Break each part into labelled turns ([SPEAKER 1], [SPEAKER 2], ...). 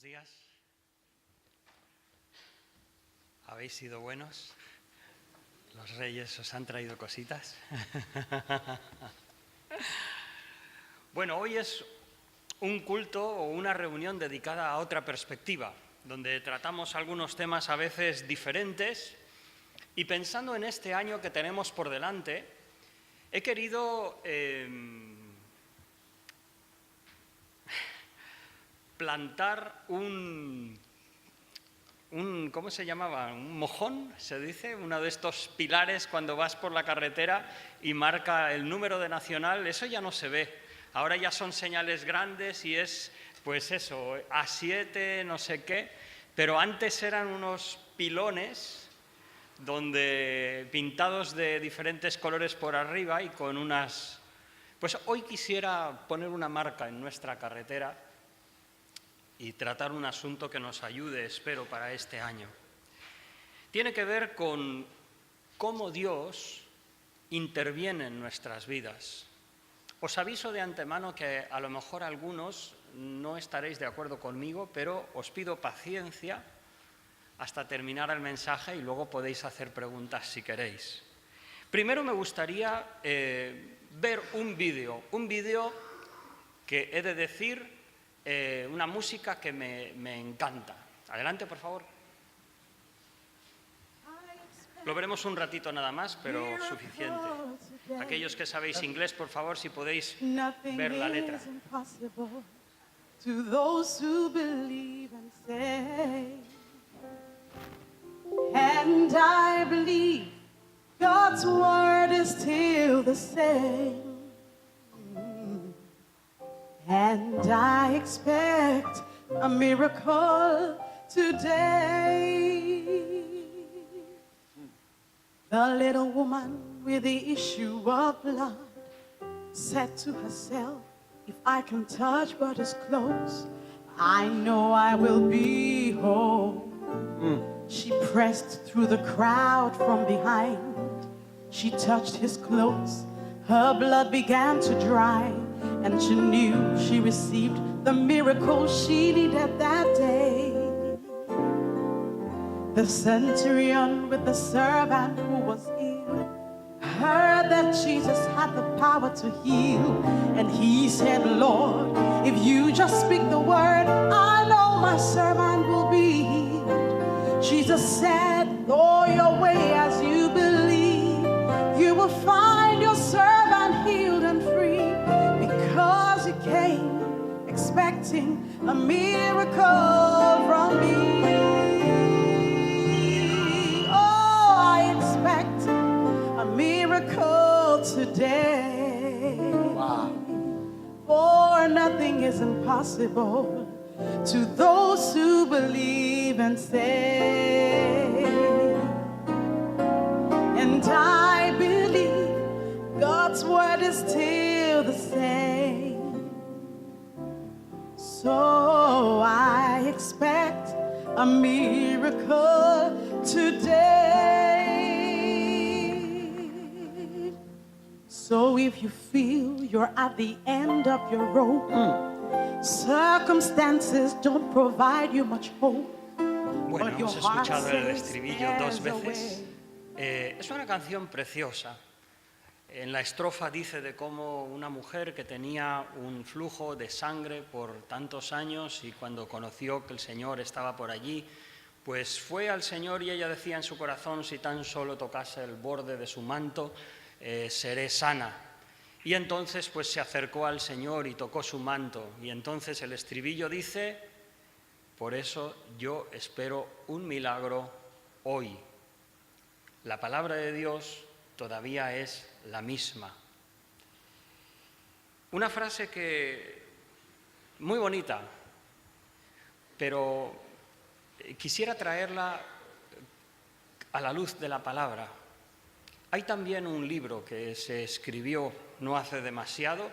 [SPEAKER 1] Buenos días. ¿Habéis sido buenos? ¿Los reyes os han traído cositas? Bueno, hoy es un culto o una reunión dedicada a otra perspectiva, donde tratamos algunos temas a veces diferentes, y pensando en este año que tenemos por delante, he querido plantar ¿cómo se llamaba? ¿Un mojón? Se dice, uno de estos pilares cuando vas por la carretera y marca el número de nacional. Eso ya no se ve. Ahora ya son señales grandes y es, pues eso, A7, no sé qué. Pero antes eran unos pilones donde pintados de diferentes colores por arriba y con unas... Pues hoy quisiera poner una marca en nuestra carretera y tratar un asunto que nos ayude, espero, para este año. Tiene que ver con cómo Dios interviene en nuestras vidas. Os aviso de antemano que a lo mejor algunos no estaréis de acuerdo conmigo, pero os pido paciencia hasta terminar el mensaje y luego podéis hacer preguntas si queréis. Primero me gustaría ver un vídeo que he de decir... una música que me encanta. Adelante, por favor. Lo veremos un ratito nada más, pero suficiente. Aquellos que sabéis inglés, por favor, si podéis ver la letra.
[SPEAKER 2] To those who believe and say, and I believe God's word is still the same. And I expect a miracle today. The little woman with the issue of blood said to herself, if I can touch but his clothes, I know I will be whole. She pressed through the crowd from behind. She touched his clothes. Her blood began to dry. And she knew she received the miracle she needed that day. The centurion with the servant who was ill heard that Jesus had the power to heal. And he said, Lord, if you just speak the word, I know my servant will be healed. Jesus said, go your way as you believe. You will find your servant healed and free. Because he came expecting a miracle from me. Oh, I expect a miracle today.
[SPEAKER 1] Wow.
[SPEAKER 2] For nothing is impossible to those who believe and say. And I believe God's word is still the same. So I expect a miracle today. So if you feel you're at the end of your rope, circumstances don't provide you much hope.
[SPEAKER 1] Bueno,
[SPEAKER 2] but your
[SPEAKER 1] hemos
[SPEAKER 2] heart
[SPEAKER 1] escuchado el
[SPEAKER 2] says
[SPEAKER 1] estribillo dos
[SPEAKER 2] there's a
[SPEAKER 1] veces.
[SPEAKER 2] way.
[SPEAKER 1] Es una canción preciosa. En la estrofa dice de cómo una mujer que tenía un flujo de sangre por tantos años y cuando conoció que el Señor estaba por allí, pues fue al Señor y ella decía en su corazón, si tan solo tocase el borde de su manto, seré sana. Y entonces pues se acercó al Señor y tocó su manto. Y entonces el estribillo dice, por eso yo espero un milagro hoy. La palabra de Dios todavía es la misma. Una frase que muy bonita, pero quisiera traerla a la luz de la palabra. Hay también un libro que se escribió no hace demasiado,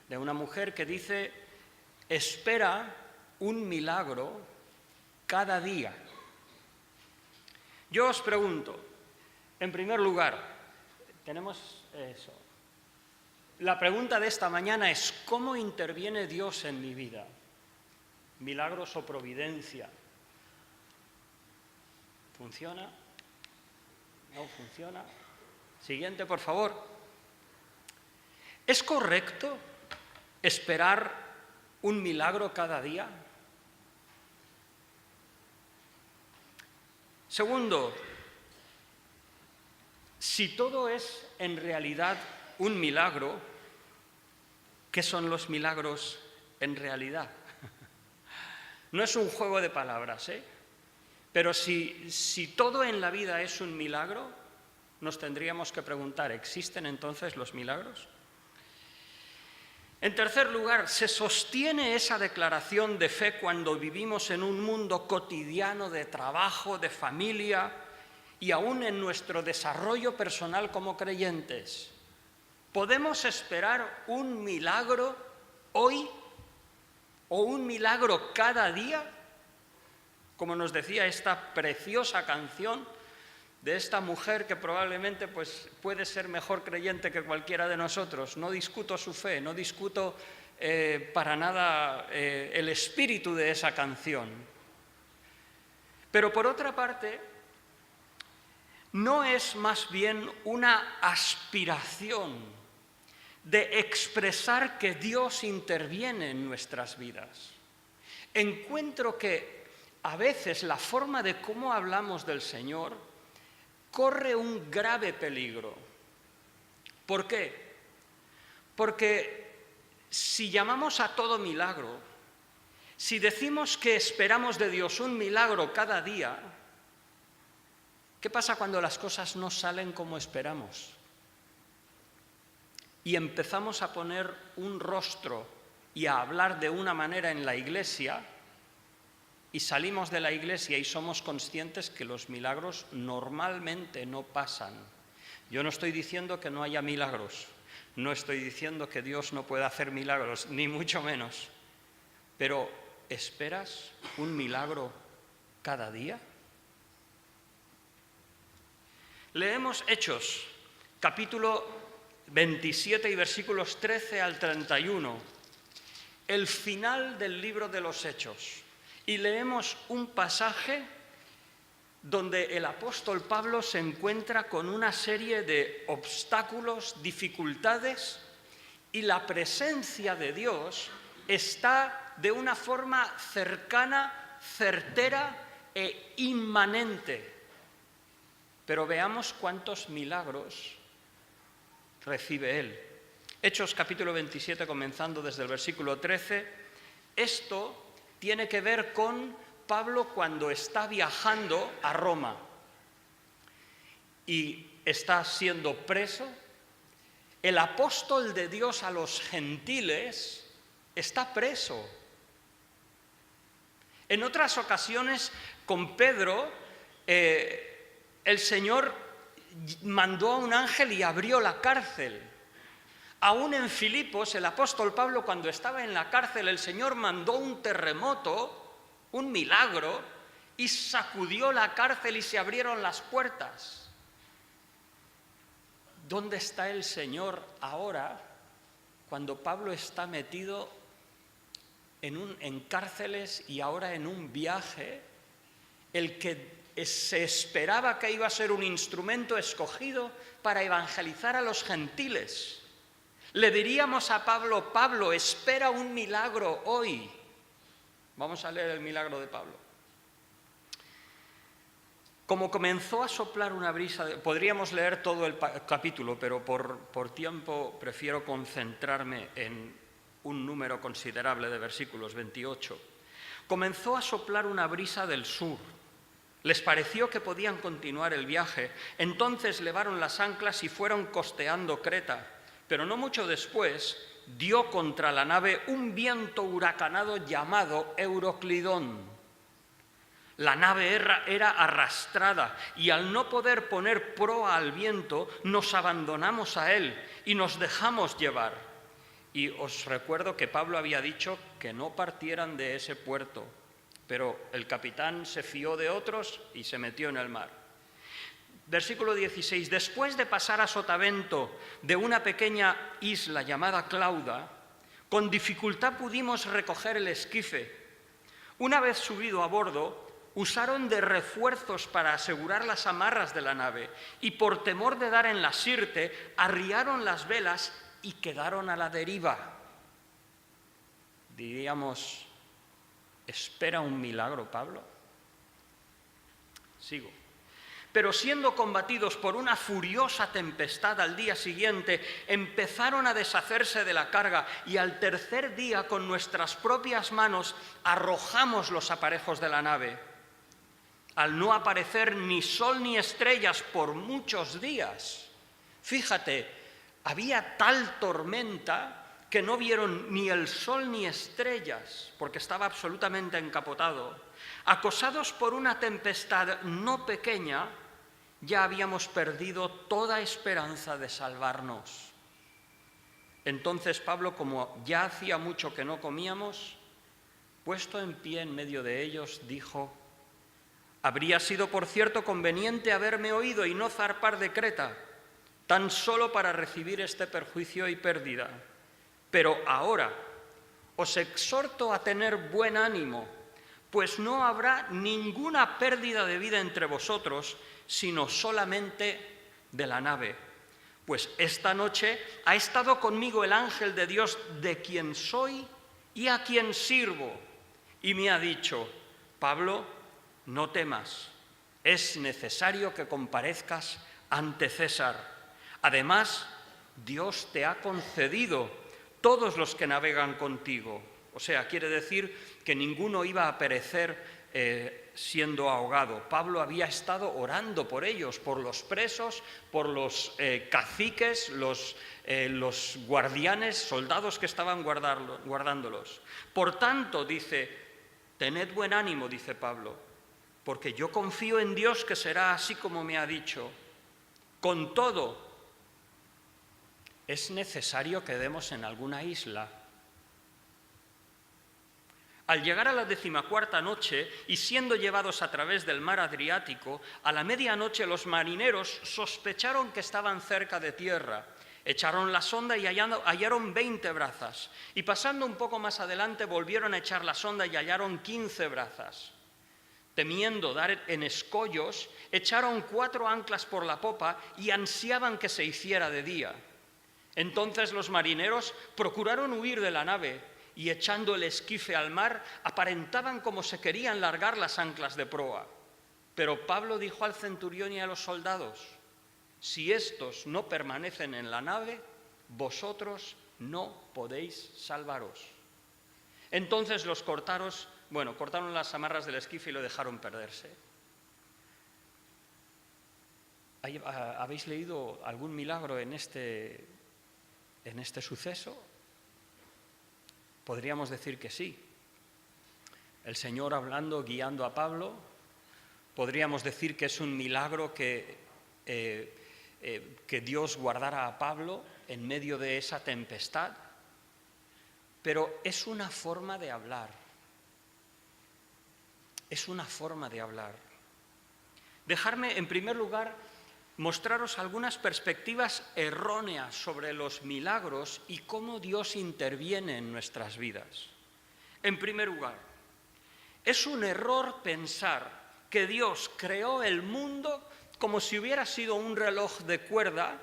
[SPEAKER 1] de una mujer que dice, espera un milagro cada día. Yo os pregunto, en primer lugar, tenemos eso. La pregunta de esta mañana es, ¿cómo interviene Dios en mi vida? Milagros o providencia. ¿Funciona? ¿No funciona? Siguiente, por favor. ¿Es correcto esperar un milagro cada día? Segundo, si todo es en realidad un milagro, ¿qué son los milagros en realidad? No es un juego de palabras, ¿eh? Pero si todo en la vida es un milagro, nos tendríamos que preguntar, ¿existen entonces los milagros? En tercer lugar, ¿se sostiene esa declaración de fe cuando vivimos en un mundo cotidiano de trabajo, de familia y aún en nuestro desarrollo personal como creyentes? ¿Podemos esperar un milagro hoy o un milagro cada día? Como nos decía esta preciosa canción de esta mujer que probablemente puede ser mejor creyente que cualquiera de nosotros. No discuto su fe, no discuto para nada el espíritu de esa canción. Pero por otra parte, ¿no es más bien una aspiración de expresar que Dios interviene en nuestras vidas? Encuentro que a veces la forma de cómo hablamos del Señor corre un grave peligro. ¿Por qué? Porque si llamamos a todo milagro, si decimos que esperamos de Dios un milagro cada día, ¿qué pasa cuando las cosas no salen como esperamos? Y empezamos a poner un rostro y a hablar de una manera en la iglesia, y salimos de la iglesia y somos conscientes que los milagros normalmente no pasan. Yo no estoy diciendo que no haya milagros, no estoy diciendo que Dios no pueda hacer milagros, ni mucho menos. Pero, ¿esperas un milagro cada día? Leemos Hechos, capítulo 27 y versículos 13 al 31, el final del libro de los Hechos. Y leemos un pasaje donde el apóstol Pablo se encuentra con una serie de obstáculos, dificultades, y la presencia de Dios está de una forma cercana, certera e inmanente. Pero veamos cuántos milagros recibe él. Hechos capítulo 27, comenzando desde el versículo 13. Esto tiene que ver con Pablo cuando está viajando a Roma y está siendo preso. El apóstol de Dios a los gentiles está preso. En otras ocasiones, con Pedro, el Señor mandó a un ángel y abrió la cárcel. Aún en Filipos, el apóstol Pablo, cuando estaba en la cárcel, el Señor mandó un terremoto, un milagro, y sacudió la cárcel y se abrieron las puertas. ¿Dónde está el Señor ahora, cuando Pablo está metido en cárceles y ahora en un viaje? El que se esperaba que iba a ser un instrumento escogido para evangelizar a los gentiles. Le diríamos a Pablo, Pablo, espera un milagro hoy. Vamos a leer el milagro de Pablo. Como comenzó a soplar una brisa, podríamos leer todo el capítulo, pero por tiempo prefiero concentrarme en un número considerable de versículos, 28. Comenzó a soplar una brisa del sur. Les pareció que podían continuar el viaje. Entonces levaron las anclas y fueron costeando Creta. Pero no mucho después dio contra la nave un viento huracanado llamado Euroclidón. La nave era arrastrada y al no poder poner proa al viento nos abandonamos a él y nos dejamos llevar. Y os recuerdo que Pablo había dicho que no partieran de ese puerto, pero el capitán se fió de otros y se metió en el mar. Versículo 16. Después de pasar a sotavento de una pequeña isla llamada Clauda, con dificultad pudimos recoger el esquife. Una vez subido a bordo, usaron de refuerzos para asegurar las amarras de la nave y por temor de dar en la sirte, arriaron las velas y quedaron a la deriva. Diríamos, ¿espera un milagro, Pablo? Sigo. Pero siendo combatidos por una furiosa tempestad al día siguiente, empezaron a deshacerse de la carga y al tercer día con nuestras propias manos arrojamos los aparejos de la nave. Al no aparecer ni sol ni estrellas por muchos días. Fíjate, había tal tormenta que no vieron ni el sol ni estrellas, porque estaba absolutamente encapotado. Acosados por una tempestad no pequeña, ya habíamos perdido toda esperanza de salvarnos. Entonces Pablo, como ya hacía mucho que no comíamos, puesto en pie en medio de ellos, dijo: habría sido, por cierto, conveniente haberme oído y no zarpar de Creta, tan solo para recibir este perjuicio y pérdida. Pero ahora os exhorto a tener buen ánimo, pues no habrá ninguna pérdida de vida entre vosotros, sino solamente de la nave. Pues esta noche ha estado conmigo el ángel de Dios, de quien soy y a quien sirvo, y me ha dicho: Pablo, no temas, es necesario que comparezcas ante César. Además, Dios te ha concedido todos los que navegan contigo. O sea, quiere decir que ninguno iba a perecer siendo ahogado. Pablo había estado orando por ellos, por los presos, por los caciques, los guardianes, soldados que estaban guardándolos. Por tanto, dice, tened buen ánimo, dice Pablo, porque yo confío en Dios que será así como me ha dicho. Con todo, es necesario que demos en alguna isla. Al llegar a la 14ª noche y siendo llevados a través del mar Adriático, a la medianoche los marineros sospecharon que estaban cerca de tierra. Echaron la sonda y hallaron 20 brazas. Y pasando un poco más adelante volvieron a echar la sonda y hallaron 15 brazas. Temiendo dar en escollos, echaron 4 anclas por la popa y ansiaban que se hiciera de día. Entonces los marineros procuraron huir de la nave y echando el esquife al mar, aparentaban como se querían largar las anclas de proa. Pero Pablo dijo al centurión y a los soldados: si estos no permanecen en la nave, vosotros no podéis salvaros. Entonces los cortaron las amarras del esquife y lo dejaron perderse. ¿Habéis leído algún milagro en este suceso? Podríamos decir que sí. El Señor hablando, guiando a Pablo. Podríamos decir que es un milagro que Dios guardara a Pablo en medio de esa tempestad. Pero es una forma de hablar. Es una forma de hablar. Dejadme, en primer lugar, mostraros algunas perspectivas erróneas sobre los milagros y cómo Dios interviene en nuestras vidas. En primer lugar, es un error pensar que Dios creó el mundo como si hubiera sido un reloj de cuerda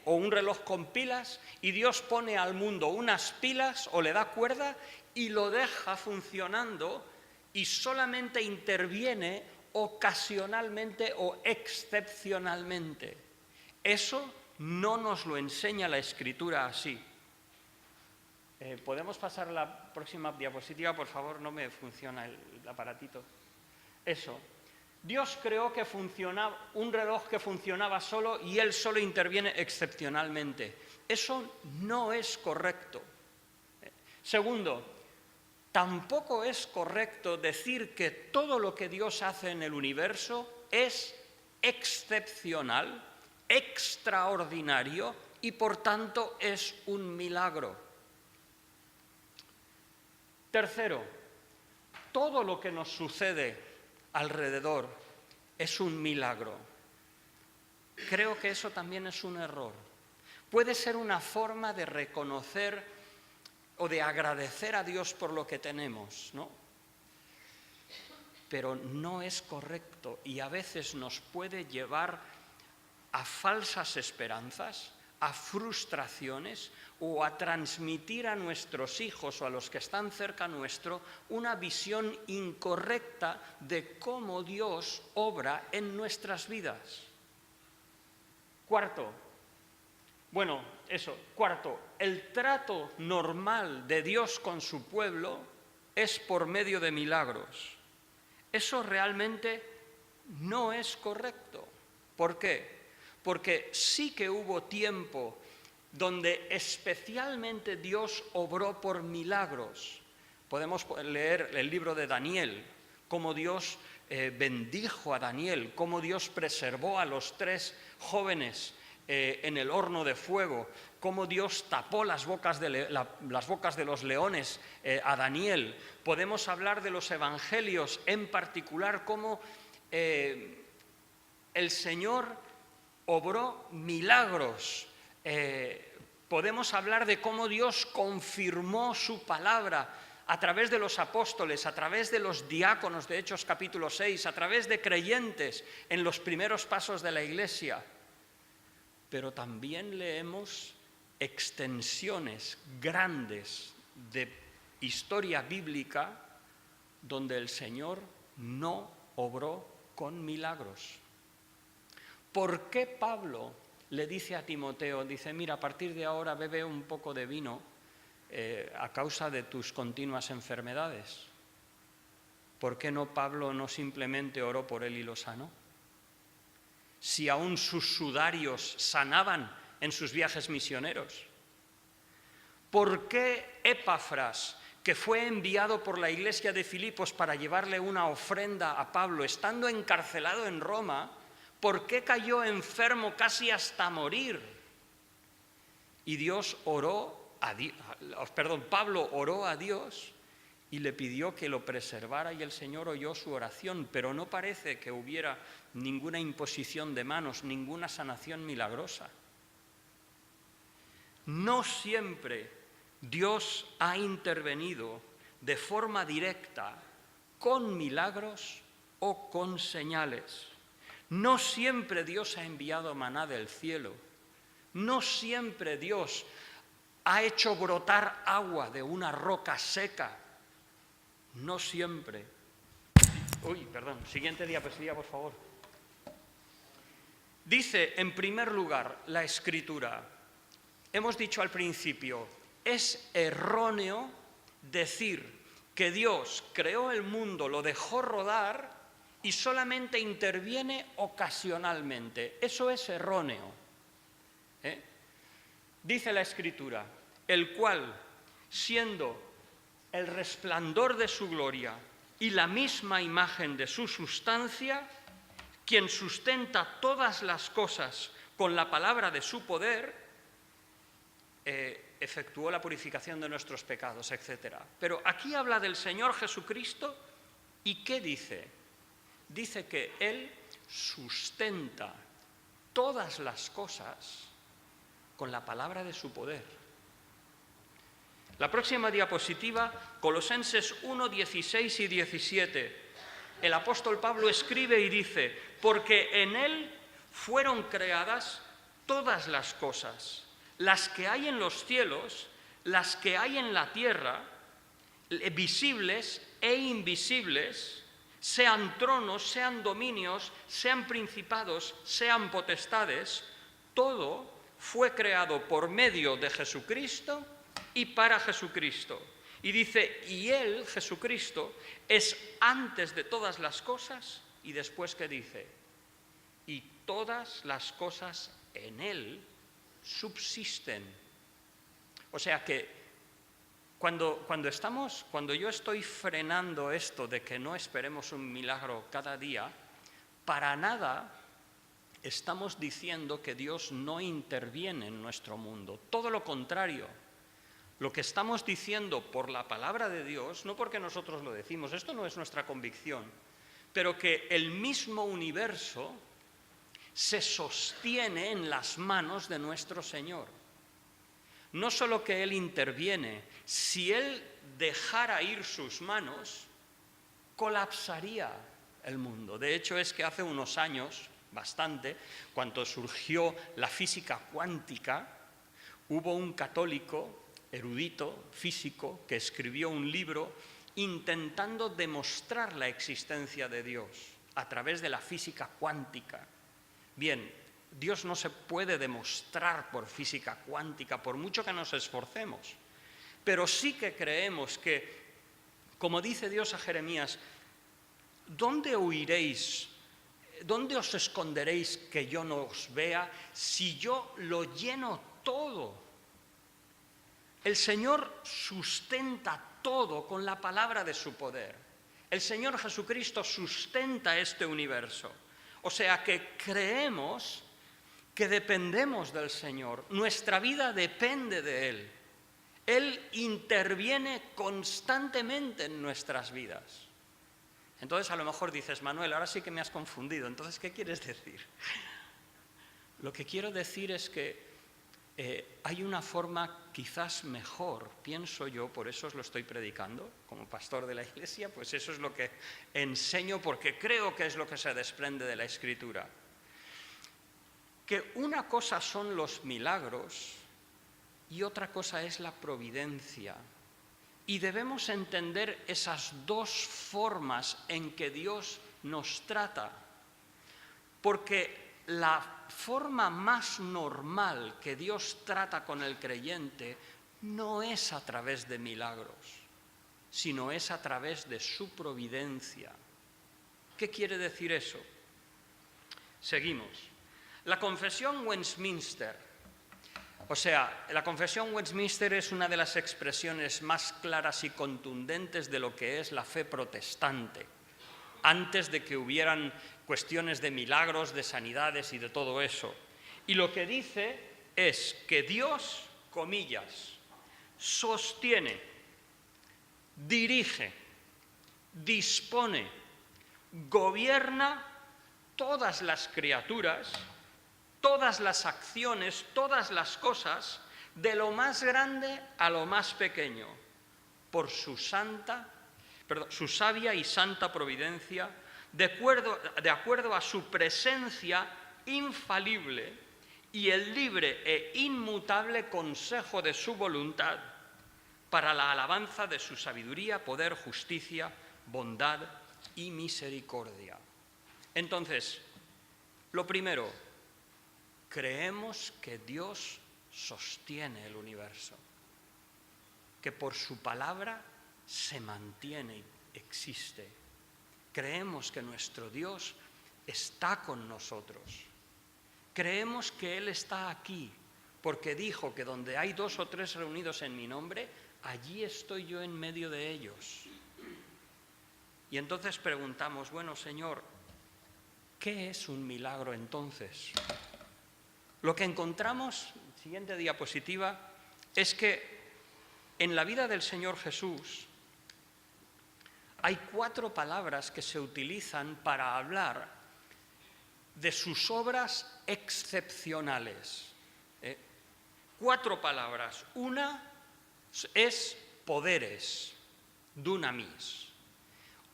[SPEAKER 1] o un reloj con pilas, y Dios pone al mundo unas pilas o le da cuerda y lo deja funcionando y solamente interviene ocasionalmente o excepcionalmente. Eso no nos lo enseña la Escritura así. ¿Podemos pasar la próxima diapositiva, por favor? No me funciona el aparatito. Eso. Dios creó que funcionaba un reloj que funcionaba solo y Él solo interviene excepcionalmente. Eso no es correcto. Segundo, tampoco es correcto decir que todo lo que Dios hace en el universo es excepcional, extraordinario y por tanto es un milagro. Tercero, todo lo que nos sucede alrededor es un milagro. Creo que eso también es un error. Puede ser una forma de reconocer o de agradecer a Dios por lo que tenemos, ¿no? pero no es correcto y a veces nos puede llevar a falsas esperanzas, a frustraciones o a transmitir a nuestros hijos o a los que están cerca nuestro una visión incorrecta de cómo Dios obra en nuestras vidas. Cuarto, el trato normal de Dios con su pueblo es por medio de milagros. Eso realmente no es correcto. ¿Por qué? Porque sí que hubo tiempo donde especialmente Dios obró por milagros. Podemos leer el libro de Daniel, cómo Dios bendijo a Daniel, cómo Dios preservó a los 3 jóvenes en el horno de fuego, cómo Dios tapó las bocas de los leones a Daniel. Podemos hablar de los evangelios, en particular cómo el Señor obró milagros. Podemos hablar de cómo Dios confirmó su palabra a través de los apóstoles, a través de los diáconos de Hechos capítulo 6, a través de creyentes en los primeros pasos de la Iglesia. Pero también leemos extensiones grandes de historia bíblica donde el Señor no obró con milagros. ¿Por qué Pablo le dice a Timoteo, dice, mira, a partir de ahora bebe un poco de vino a causa de tus continuas enfermedades? ¿Por qué no Pablo no simplemente oró por él y lo sanó? Si aún sus sudarios sanaban en sus viajes misioneros. ¿Por qué Epafras, que fue enviado por la iglesia de Filipos para llevarle una ofrenda a Pablo, estando encarcelado en Roma, por qué cayó enfermo casi hasta morir? Y Pablo oró a Dios y le pidió que lo preservara y el Señor oyó su oración, pero no parece que hubiera ninguna imposición de manos, ninguna sanación milagrosa. No siempre Dios ha intervenido de forma directa con milagros o con señales. No siempre Dios ha enviado maná del cielo. No siempre Dios ha hecho brotar agua de una roca seca. No siempre. Siguiente diapositiva, por favor. Dice, en primer lugar, la Escritura, hemos dicho al principio, es erróneo decir que Dios creó el mundo, lo dejó rodar y solamente interviene ocasionalmente. Eso es erróneo. Dice la Escritura, el cual, siendo el resplandor de su gloria y la misma imagen de su sustancia, quien sustenta todas las cosas con la palabra de su poder, efectuó la purificación de nuestros pecados, etc. Pero aquí habla del Señor Jesucristo, ¿y qué dice? Dice que Él sustenta todas las cosas con la palabra de su poder. La próxima diapositiva, Colosenses 1, 16 y 17. El apóstol Pablo escribe y dice, porque en Él fueron creadas todas las cosas, las que hay en los cielos, las que hay en la tierra, visibles e invisibles, sean tronos, sean dominios, sean principados, sean potestades, todo fue creado por medio de Jesucristo y para Jesucristo. Y dice, y Él, Jesucristo, es antes de todas las cosas, y después ¿qué dice? Y todas las cosas en Él subsisten. O sea que cuando yo estoy frenando esto de que no esperemos un milagro cada día, para nada estamos diciendo que Dios no interviene en nuestro mundo. Todo lo contrario. Lo que estamos diciendo por la palabra de Dios, no porque nosotros lo decimos, esto no es nuestra convicción, pero que el mismo universo se sostiene en las manos de nuestro Señor. No solo que Él interviene, si Él dejara ir sus manos, colapsaría el mundo. De hecho, es que hace unos años, bastante, cuando surgió la física cuántica, hubo un católico, erudito, físico, que escribió un libro intentando demostrar la existencia de Dios a través de la física cuántica. Bien, Dios no se puede demostrar por física cuántica, por mucho que nos esforcemos, pero sí que creemos que, como dice Dios a Jeremías, ¿dónde huiréis? ¿Dónde os esconderéis que yo no os vea si yo lo lleno todo? El Señor sustenta todo con la palabra de su poder. El Señor Jesucristo sustenta este universo. O sea que creemos que dependemos del Señor. Nuestra vida depende de Él. Él interviene constantemente en nuestras vidas. Entonces a lo mejor dices, Manuel, ahora sí que me has confundido. Entonces, ¿qué quieres decir? Lo que quiero decir es que hay una forma quizás mejor, pienso yo, por eso os lo estoy predicando, como pastor de la Iglesia, pues eso es lo que enseño porque creo que es lo que se desprende de la Escritura. Que una cosa son los milagros y otra cosa es la providencia. Y debemos entender esas dos formas en que Dios nos trata, porque la forma más normal que Dios trata con el creyente no es a través de milagros, sino es a través de su providencia. ¿Qué quiere decir eso? Seguimos. La confesión Westminster. O sea, la confesión Westminster es una de las expresiones más claras y contundentes de lo que es la fe protestante, antes de que hubieran cuestiones de milagros, de sanidades y de todo eso. Y lo que dice es que Dios, comillas, sostiene, dirige, dispone, gobierna todas las criaturas, todas las acciones, todas las cosas, de lo más grande a lo más pequeño, por su sabia y santa providencia, de acuerdo a su presencia infalible y el libre e inmutable consejo de su voluntad, para la alabanza de su sabiduría, poder, justicia, bondad y misericordia. Entonces, lo primero, creemos que Dios sostiene el universo, que por su palabra se mantiene y existe. Creemos que nuestro Dios está con nosotros. Creemos que Él está aquí, porque dijo que donde hay 2 o 3 reunidos en mi nombre, allí estoy yo en medio de ellos. Y entonces preguntamos, bueno, Señor, ¿qué es un milagro entonces? Lo que encontramos, siguiente diapositiva, es que en la vida del Señor Jesús hay 4 palabras que se utilizan para hablar de sus obras excepcionales. 4 palabras. Una es poderes, dunamis,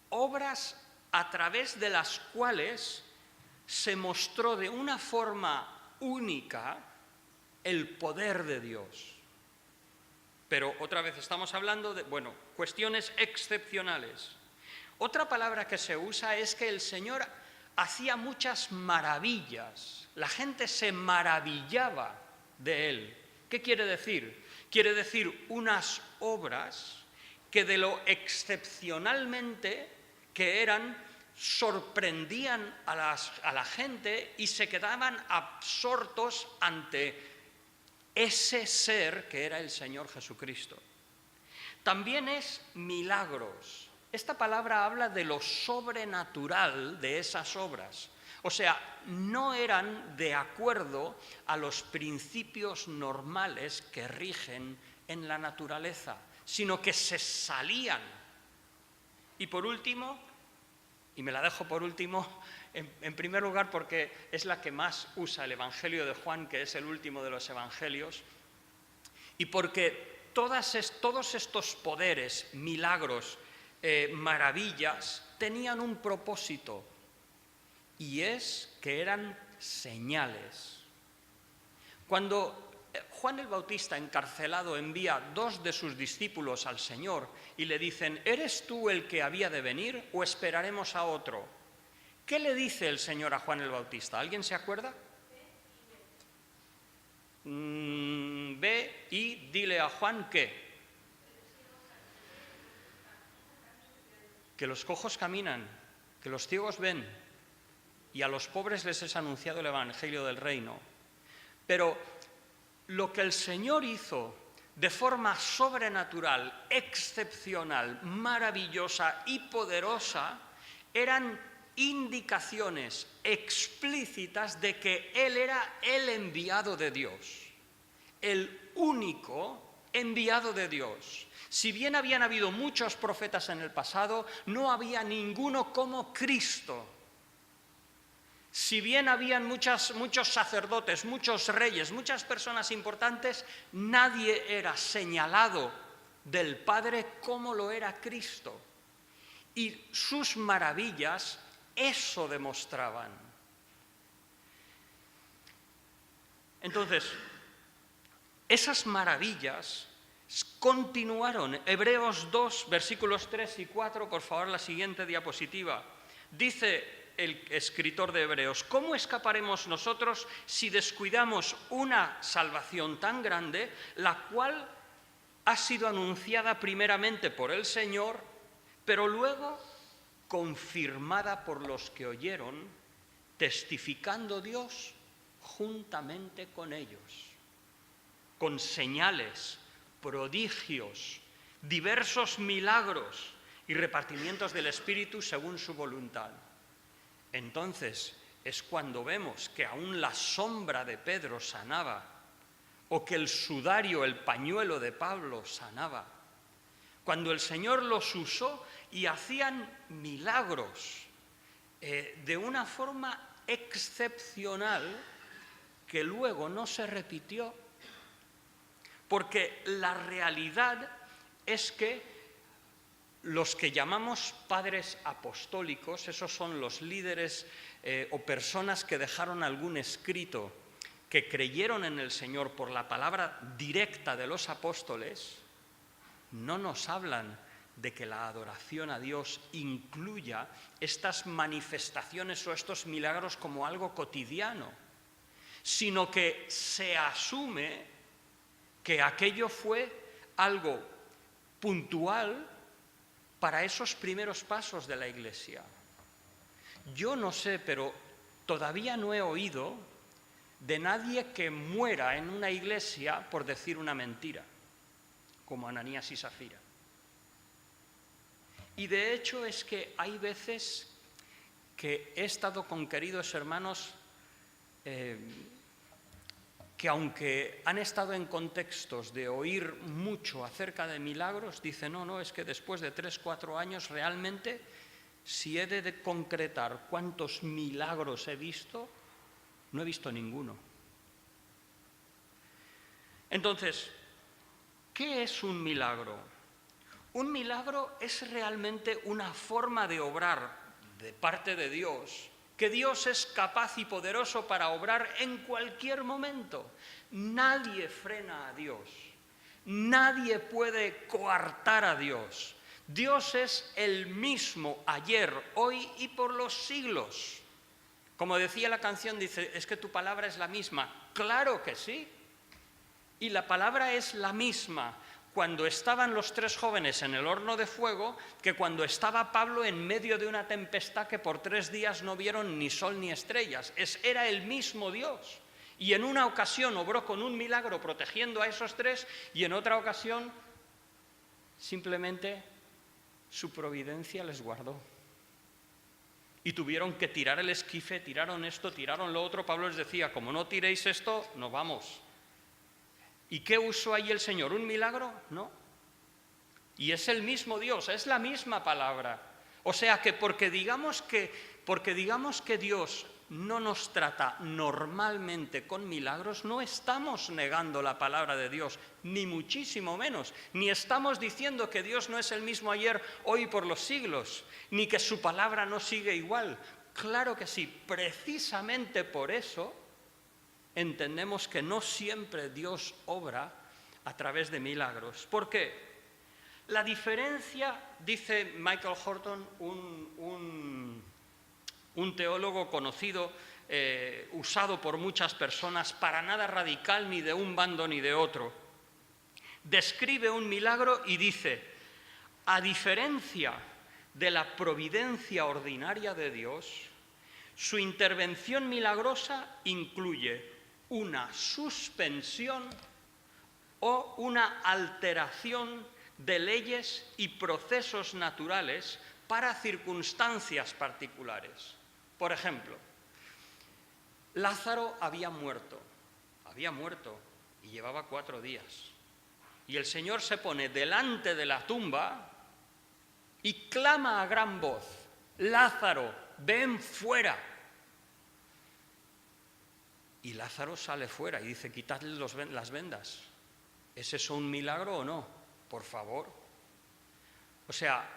[SPEAKER 1] obras a través de las cuales se mostró de una forma única el poder de Dios. Pero otra vez estamos hablando de, cuestiones excepcionales. Otra palabra que se usa es que el Señor hacía muchas maravillas. La gente se maravillaba de Él. ¿Qué quiere decir? Quiere decir unas obras que de lo excepcionalmente que eran, sorprendían a la gente y se quedaban absortos ante ese ser que era el Señor Jesucristo. También es milagros. Esta palabra habla de lo sobrenatural de esas obras. O sea, no eran de acuerdo a los principios normales que rigen en la naturaleza, sino que se salían. Y por último, y me la dejo por último, en primer lugar porque es la que más usa el Evangelio de Juan, que es el último de los evangelios, y porque todos estos poderes, milagros, maravillas, tenían un propósito, y es que eran señales. Cuando Juan el Bautista, encarcelado, envía 2 de sus discípulos al Señor y le dicen: ¿eres tú el que había de venir o esperaremos a otro? ¿Qué le dice el Señor a Juan el Bautista? ¿Alguien se acuerda? Ve y dile a Juan que los cojos caminan, que los ciegos ven, y a los pobres les es anunciado el Evangelio del Reino. Pero lo que el Señor hizo de forma sobrenatural, excepcional, maravillosa y poderosa, eran indicaciones explícitas de que Él era el enviado de Dios, el único enviado de Dios. Si bien habían habido muchos profetas en el pasado, no había ninguno como Cristo. Si bien habían muchos sacerdotes, muchos reyes, muchas personas importantes, nadie era señalado del Padre como lo era Cristo. Y sus maravillas eso demostraban. Entonces, esas maravillas continuaron. Hebreos 2, versículos 3 y 4, por favor, la siguiente diapositiva. Dice el escritor de Hebreos: ¿cómo escaparemos nosotros si descuidamos una salvación tan grande, la cual ha sido anunciada primeramente por el Señor, pero luego confirmada por los que oyeron, testificando Dios juntamente con ellos, con señales, prodigios, diversos milagros y repartimientos del Espíritu según su voluntad? Entonces es cuando vemos que aún la sombra de Pedro sanaba, o que el sudario, el pañuelo de Pablo sanaba, cuando el Señor los usó y hacían milagros de una forma excepcional que luego no se repitió. Porque la realidad es que los que llamamos padres apostólicos, esos son los líderes o personas que dejaron algún escrito, que creyeron en el Señor por la palabra directa de los apóstoles, no nos hablan de que la adoración a Dios incluya estas manifestaciones o estos milagros como algo cotidiano, sino que se asume que aquello fue algo puntual para esos primeros pasos de la Iglesia. Yo no sé, pero todavía no he oído de nadie que muera en una iglesia por decir una mentira, como Ananías y Zafira. Y de hecho es que hay veces que he estado con queridos hermanos que aunque han estado en contextos de oír mucho acerca de milagros, dicen: no, es que después de 3, 4 años realmente, si he de concretar cuántos milagros he visto, no he visto ninguno. Entonces, ¿qué es un milagro? Un milagro es realmente una forma de obrar de parte de Dios, que Dios es capaz y poderoso para obrar en cualquier momento. Nadie frena a Dios, nadie puede coartar a Dios. Dios es el mismo ayer, hoy y por los siglos. Como decía la canción, dice: es que tu palabra es la misma. Claro que sí. Y la palabra es la misma cuando estaban los 3 jóvenes en el horno de fuego que cuando estaba Pablo en medio de una tempestad que por 3 días no vieron ni sol ni estrellas. Era el mismo Dios. Y en una ocasión obró con un milagro protegiendo a esos 3, y en otra ocasión simplemente su providencia les guardó. Y tuvieron que tirar el esquife, tiraron esto, tiraron lo otro. Pablo les decía: como no tiréis esto, nos vamos. ¿Y qué usó ahí el Señor? ¿Un milagro? No. Y es el mismo Dios, es la misma palabra. O sea que porque digamos que Dios no nos trata normalmente con milagros, no estamos negando la palabra de Dios, ni muchísimo menos, ni estamos diciendo que Dios no es el mismo ayer, hoy y por los siglos, ni que su palabra no sigue igual. Claro que sí, precisamente por eso entendemos que no siempre Dios obra a través de milagros. ¿Por qué? La diferencia, dice Michael Horton, un teólogo conocido, usado por muchas personas, para nada radical ni de un bando ni de otro, describe un milagro y dice: a diferencia de la providencia ordinaria de Dios, su intervención milagrosa incluye una suspensión o una alteración de leyes y procesos naturales para circunstancias particulares. Por ejemplo, Lázaro había muerto y llevaba 4 días. Y el Señor se pone delante de la tumba y clama a gran voz: Lázaro, ven fuera. Y Lázaro sale fuera y dice: quitadle las vendas. ¿Es eso un milagro o no? Por favor. O sea,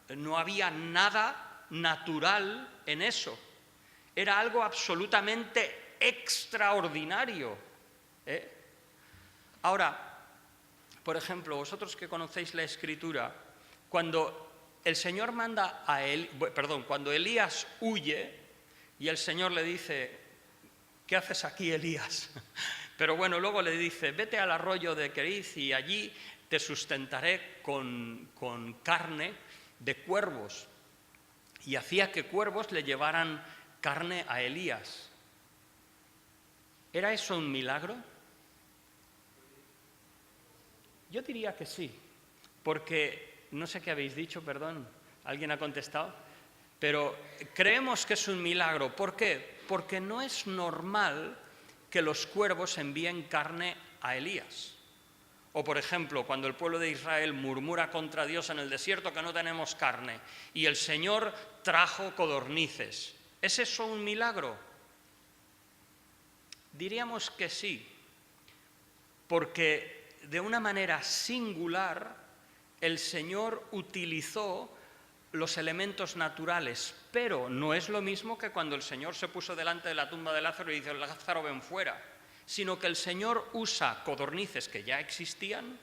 [SPEAKER 1] no había nada natural en eso. Era algo absolutamente extraordinario. Ahora, por ejemplo, vosotros que conocéis la Escritura, cuando el Señor manda a cuando Elías huye y el Señor le dice: ¿qué haces aquí, Elías? Pero bueno, luego le dice: vete al arroyo de Queriz y allí te sustentaré con carne de cuervos. Y hacía que cuervos le llevaran carne a Elías. ¿Era eso un milagro? Yo diría que sí, porque no sé qué habéis dicho, perdón, ¿alguien ha contestado? Pero creemos que es un milagro. ¿Por qué? Porque no es normal que los cuervos envíen carne a Elías. O, por ejemplo, cuando el pueblo de Israel murmura contra Dios en el desierto que no tenemos carne y el Señor trajo codornices. ¿Es eso un milagro? Diríamos que sí, porque de una manera singular el Señor utilizó los elementos naturales, pero no es lo mismo que cuando el Señor se puso delante de la tumba de Lázaro y dice: Lázaro, ven fuera, sino que el Señor usa codornices que ya existían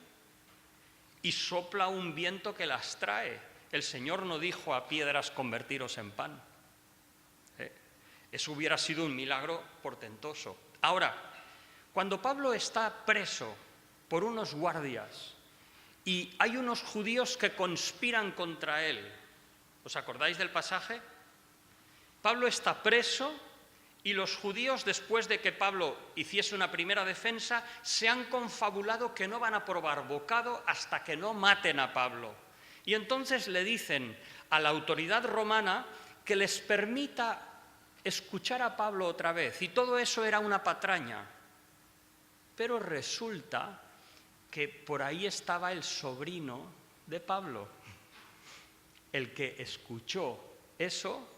[SPEAKER 1] y sopla un viento que las trae. El Señor no dijo a piedras: convertiros en pan. Eso hubiera sido un milagro portentoso. Ahora, cuando Pablo está preso por unos guardias y hay unos judíos que conspiran contra él, ¿os acordáis del pasaje? Pablo está preso y los judíos, después de que Pablo hiciese una primera defensa, se han confabulado que no van a probar bocado hasta que no maten a Pablo. Y entonces le dicen a la autoridad romana que les permita escuchar a Pablo otra vez. Y todo eso era una patraña. Pero resulta que por ahí estaba el sobrino de Pablo, el que escuchó eso,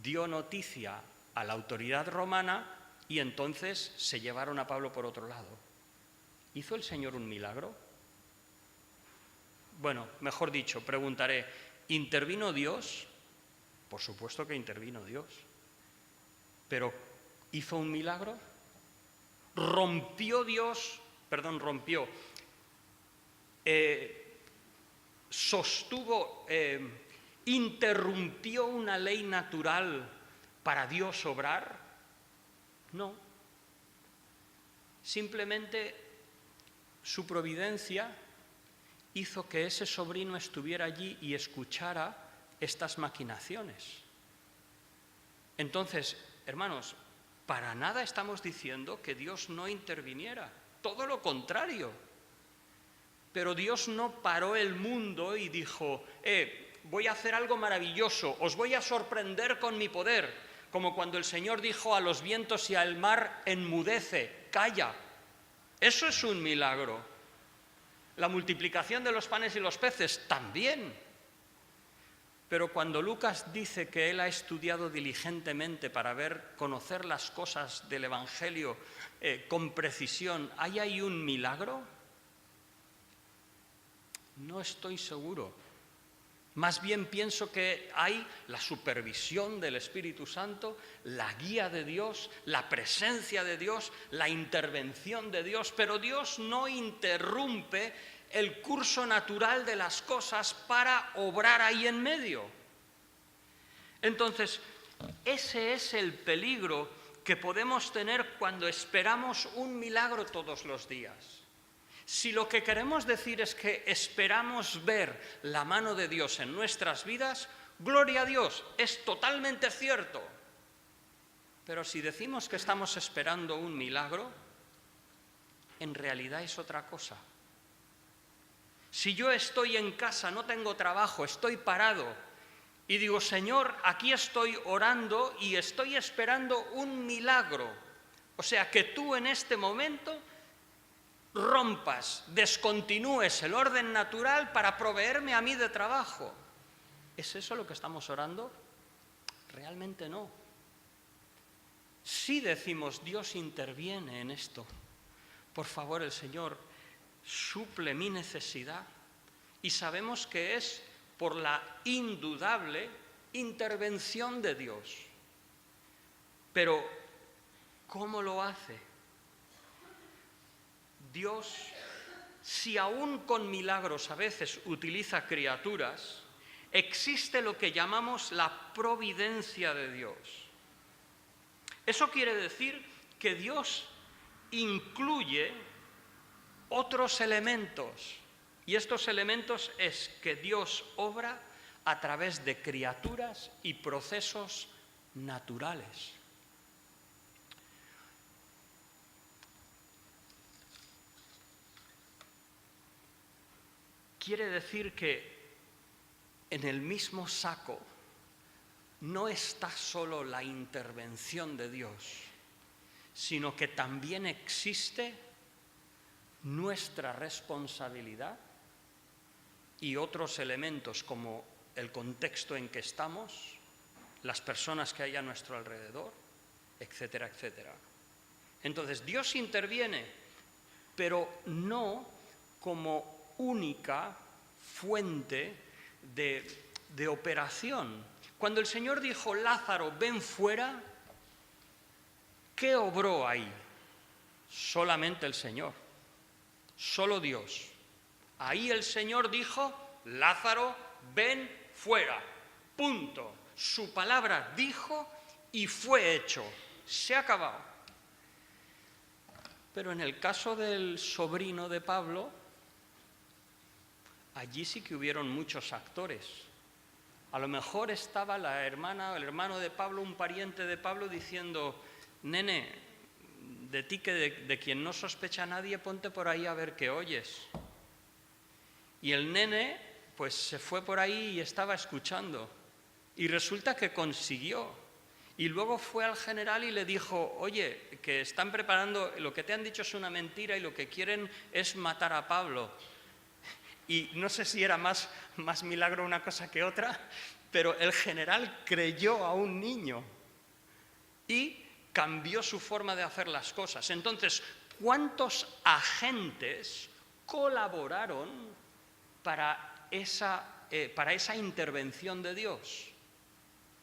[SPEAKER 1] dio noticia a la autoridad romana y entonces se llevaron a Pablo por otro lado. ¿Hizo el Señor un milagro? Bueno, mejor dicho, preguntaré: ¿intervino Dios? Por supuesto que intervino Dios. ¿Pero hizo un milagro? ¿Interrumpió una ley natural para Dios obrar? No. Simplemente su providencia hizo que ese sobrino estuviera allí y escuchara estas maquinaciones. Entonces, hermanos, para nada estamos diciendo que Dios no interviniera, todo lo contrario. Pero Dios no paró el mundo y dijo: voy a hacer algo maravilloso, os voy a sorprender con mi poder, como cuando el Señor dijo a los vientos y al mar: enmudece, calla. Eso es un milagro. La multiplicación de los panes y los peces también. Pero cuando Lucas dice que él ha estudiado diligentemente para conocer las cosas del Evangelio con precisión, ¿hay ahí un milagro? No estoy seguro. Más bien pienso que hay la supervisión del Espíritu Santo, la guía de Dios, la presencia de Dios, la intervención de Dios, pero Dios no interrumpe el curso natural de las cosas para obrar ahí en medio. Entonces, ese es el peligro que podemos tener cuando esperamos un milagro todos los días. Si lo que queremos decir es que esperamos ver la mano de Dios en nuestras vidas, gloria a Dios, es totalmente cierto. Pero si decimos que estamos esperando un milagro, en realidad es otra cosa. Si yo estoy en casa, no tengo trabajo, estoy parado y digo, Señor, aquí estoy orando y estoy esperando un milagro. O sea, que tú en este momento rompas, descontinúes el orden natural para proveerme a mí de trabajo. ¿Es eso lo que estamos orando? Realmente no. Si decimos, Dios interviene en esto, por favor, el Señor suple mi necesidad, y sabemos que es por la indudable intervención de Dios. Pero, ¿cómo lo hace? Dios, si aún con milagros a veces utiliza criaturas, existe lo que llamamos la providencia de Dios. Eso quiere decir que Dios incluye otros elementos, y estos elementos es que Dios obra a través de criaturas y procesos naturales. Quiere decir que en el mismo saco no está solo la intervención de Dios, sino que también existe nuestra responsabilidad y otros elementos como el contexto en que estamos, las personas que hay a nuestro alrededor, etcétera, etcétera. Entonces, Dios interviene, pero no como única fuente de operación. Cuando el Señor dijo, Lázaro, ven fuera, ¿qué obró ahí? Solamente el Señor, solo Dios. Ahí el Señor dijo, Lázaro, ven fuera, punto. Su palabra dijo y fue hecho, se ha acabado. Pero en el caso del sobrino de Pablo, allí sí que hubieron muchos actores. A lo mejor estaba la hermana o el hermano de Pablo, un pariente de Pablo, diciendo, nene, de ti que de quien no sospecha nadie, ponte por ahí a ver qué oyes. Y el nene, pues se fue por ahí y estaba escuchando. Y resulta que consiguió. Y luego fue al general y le dijo, oye, que están preparando, lo que te han dicho es una mentira y lo que quieren es matar a Pablo. Y no sé si era más milagro una cosa que otra, pero el general creyó a un niño y cambió su forma de hacer las cosas. Entonces, ¿cuántos agentes colaboraron para esa intervención de Dios?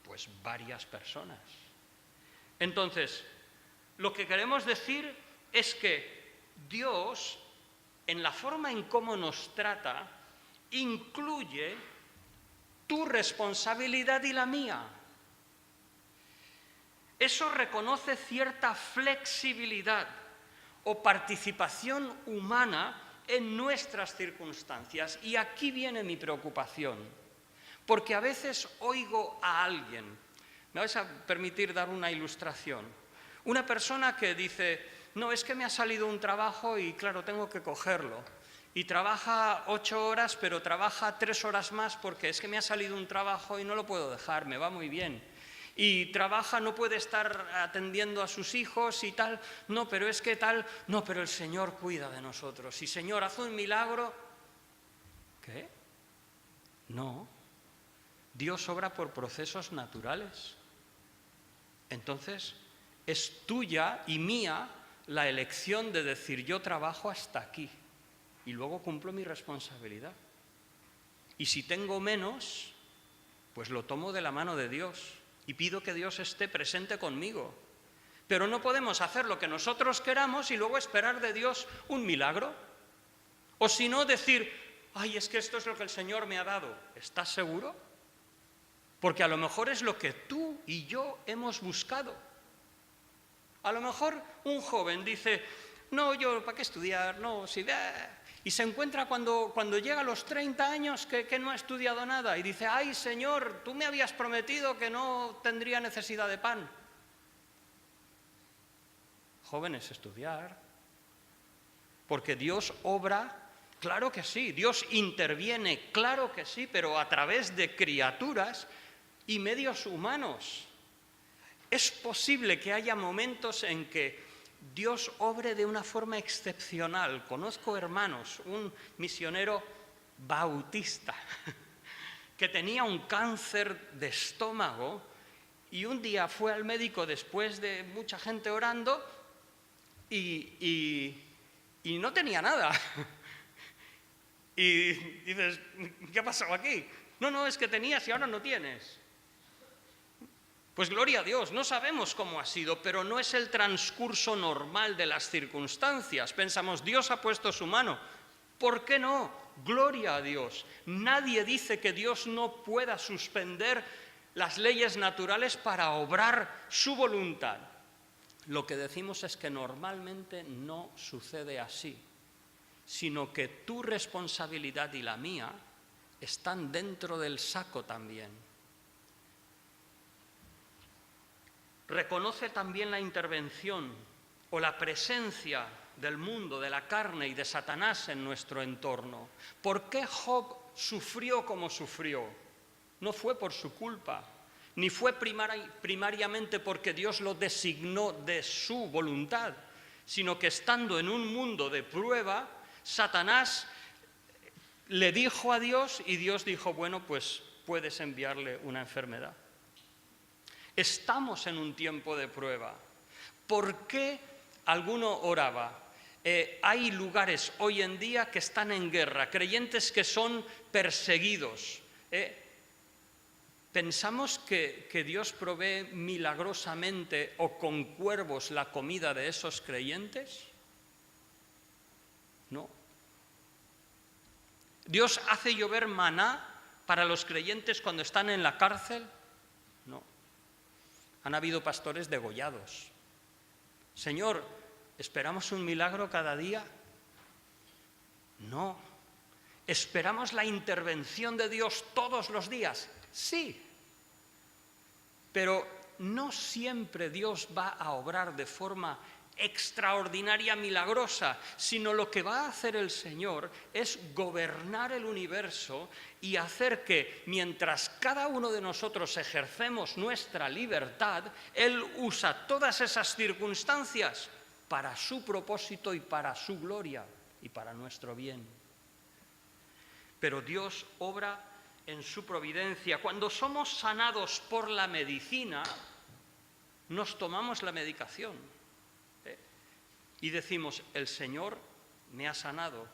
[SPEAKER 1] Pues varias personas. Entonces, lo que queremos decir es que Dios, en la forma en cómo nos trata, incluye tu responsabilidad y la mía. Eso reconoce cierta flexibilidad o participación humana en nuestras circunstancias. Y aquí viene mi preocupación, porque a veces oigo a alguien, me vais a permitir dar una ilustración, una persona que dice, no, es que me ha salido un trabajo y claro, tengo que cogerlo. Y trabaja 8 horas, pero trabaja 3 horas más porque es que me ha salido un trabajo y no lo puedo dejar, me va muy bien. Y trabaja, no puede estar atendiendo a sus hijos y tal. No, pero es que tal, no, pero el Señor cuida de nosotros. Y Señor, haz un milagro. ¿Qué? No. Dios obra por procesos naturales. Entonces, es tuya y mía la elección de decir, yo trabajo hasta aquí y luego cumplo mi responsabilidad. Y si tengo menos, pues lo tomo de la mano de Dios y pido que Dios esté presente conmigo. Pero no podemos hacer lo que nosotros queramos y luego esperar de Dios un milagro. O si no, decir, ay, es que esto es lo que el Señor me ha dado. ¿Estás seguro? Porque a lo mejor es lo que tú y yo hemos buscado. A lo mejor un joven dice, no, yo, ¿para qué estudiar? No, si y se encuentra cuando llega a los 30 años que no ha estudiado nada y dice, ay, Señor, tú me habías prometido que no tendría necesidad de pan. Jóvenes, estudiar. Porque Dios obra, claro que sí, Dios interviene, claro que sí, pero a través de criaturas y medios humanos. Es posible que haya momentos en que Dios obre de una forma excepcional. Conozco hermanos, un misionero bautista que tenía un cáncer de estómago y un día fue al médico después de mucha gente orando y no tenía nada. Y dices, ¿qué ha pasado aquí? No, es que tenías y ahora no tienes. Pues gloria a Dios, no sabemos cómo ha sido, pero no es el transcurso normal de las circunstancias. Pensamos, Dios ha puesto su mano. ¿Por qué no? Gloria a Dios. Nadie dice que Dios no pueda suspender las leyes naturales para obrar su voluntad. Lo que decimos es que normalmente no sucede así, sino que tu responsabilidad y la mía están dentro del saco también. Reconoce también la intervención o la presencia del mundo, de la carne y de Satanás en nuestro entorno. ¿Por qué Job sufrió como sufrió? No fue por su culpa, ni fue primariamente porque Dios lo designó de su voluntad, sino que estando en un mundo de prueba, Satanás le dijo a Dios y Dios dijo, bueno, pues puedes enviarle una enfermedad. Estamos en un tiempo de prueba. ¿Por qué alguno oraba? Hay lugares hoy en día que están en guerra, creyentes que son perseguidos. ¿Pensamos que Dios provee milagrosamente o con cuervos la comida de esos creyentes? No. ¿Dios hace llover maná para los creyentes cuando están en la cárcel? No. Han habido pastores degollados. Señor, ¿esperamos un milagro cada día? No. ¿Esperamos la intervención de Dios todos los días? Sí. Pero no siempre Dios va a obrar de forma extraordinaria, milagrosa, sino lo que va a hacer el Señor es gobernar el universo y hacer que mientras cada uno de nosotros ejercemos nuestra libertad, Él usa todas esas circunstancias para su propósito y para su gloria y para nuestro bien. Pero Dios obra en su providencia. Cuando somos sanados por la medicina, nos tomamos la medicación. Y decimos, el Señor me ha sanado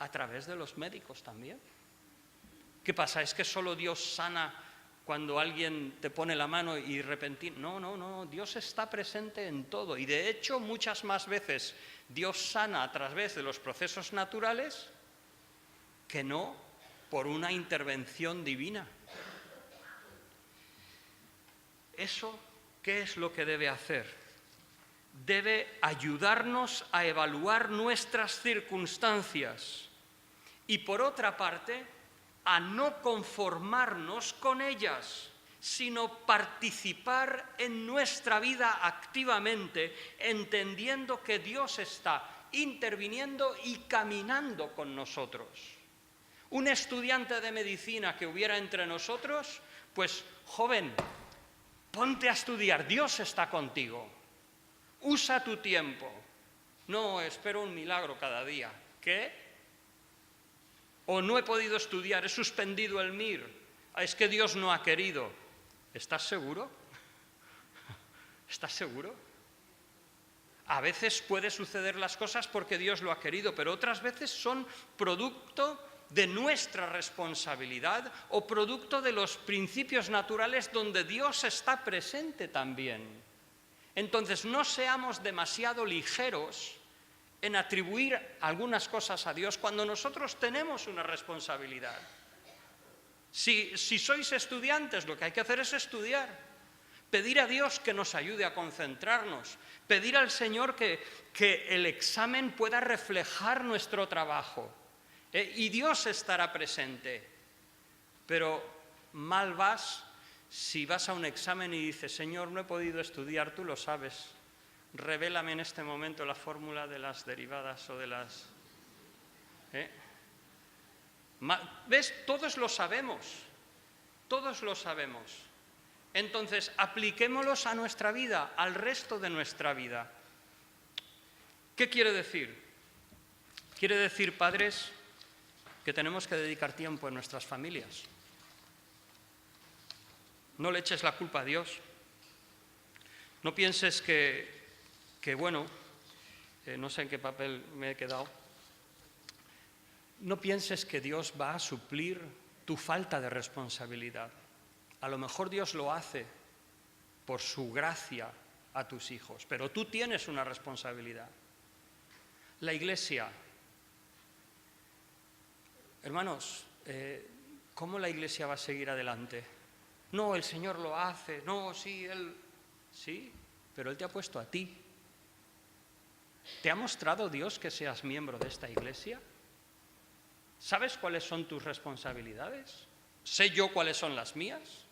[SPEAKER 1] a través de los médicos también. ¿Qué pasa? ¿Es que solo Dios sana cuando alguien te pone la mano y repentinamente? No, Dios está presente en todo. Y de hecho, muchas más veces Dios sana a través de los procesos naturales que no por una intervención divina. ¿Eso qué es lo que debe hacer? Debe ayudarnos a evaluar nuestras circunstancias y, por otra parte, a no conformarnos con ellas, sino participar en nuestra vida activamente, entendiendo que Dios está interviniendo y caminando con nosotros. Un estudiante de medicina que hubiera entre nosotros, pues, joven, ponte a estudiar, Dios está contigo. Usa tu tiempo. No, espero un milagro cada día. ¿Qué? O no he podido estudiar, he suspendido el MIR. Es que Dios no ha querido. ¿Estás seguro? ¿Estás seguro? A veces puede suceder las cosas porque Dios lo ha querido, pero otras veces son producto de nuestra responsabilidad o producto de los principios naturales donde Dios está presente también. Entonces, no seamos demasiado ligeros en atribuir algunas cosas a Dios cuando nosotros tenemos una responsabilidad. Si sois estudiantes, lo que hay que hacer es estudiar, pedir a Dios que nos ayude a concentrarnos, pedir al Señor que el examen pueda reflejar nuestro trabajo, y Dios estará presente. Pero mal vas si vas a un examen y dices, Señor, no he podido estudiar, tú lo sabes, revélame en este momento la fórmula de las derivadas o de las... ¿Ves? Todos lo sabemos, todos lo sabemos. Entonces, apliquémoslos a nuestra vida, al resto de nuestra vida. ¿Qué quiere decir? Quiere decir, padres, que tenemos que dedicar tiempo en nuestras familias. No le eches la culpa a Dios. No pienses que bueno, no sé en qué papel me he quedado. No pienses que Dios va a suplir tu falta de responsabilidad. A lo mejor Dios lo hace por su gracia a tus hijos, pero tú tienes una responsabilidad. La Iglesia. Hermanos, ¿cómo la Iglesia va a seguir adelante? No, el Señor lo hace, no, sí, Él... Sí, pero Él te ha puesto a ti. ¿Te ha mostrado Dios que seas miembro de esta Iglesia? ¿Sabes cuáles son tus responsabilidades? ¿Sé yo cuáles son las mías?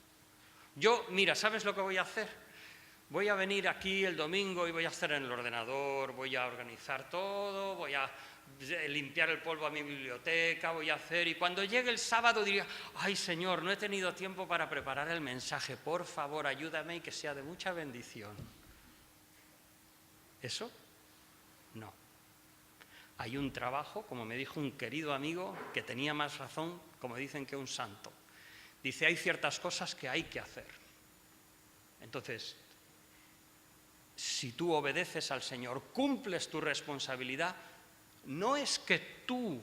[SPEAKER 1] Yo, mira, ¿sabes lo que voy a hacer? Voy a venir aquí el domingo y voy a hacer en el ordenador, voy a organizar todo, voy a limpiar el polvo a mi biblioteca, voy a hacer... Y cuando llegue el sábado diría, ay Señor, no he tenido tiempo para preparar el mensaje, por favor, ayúdame y que sea de mucha bendición. ¿Eso? No. Hay un trabajo, como me dijo un querido amigo, que tenía más razón, como dicen, que un santo. Dice, hay ciertas cosas que hay que hacer. Entonces, si tú obedeces al Señor, cumples tu responsabilidad, no es que tú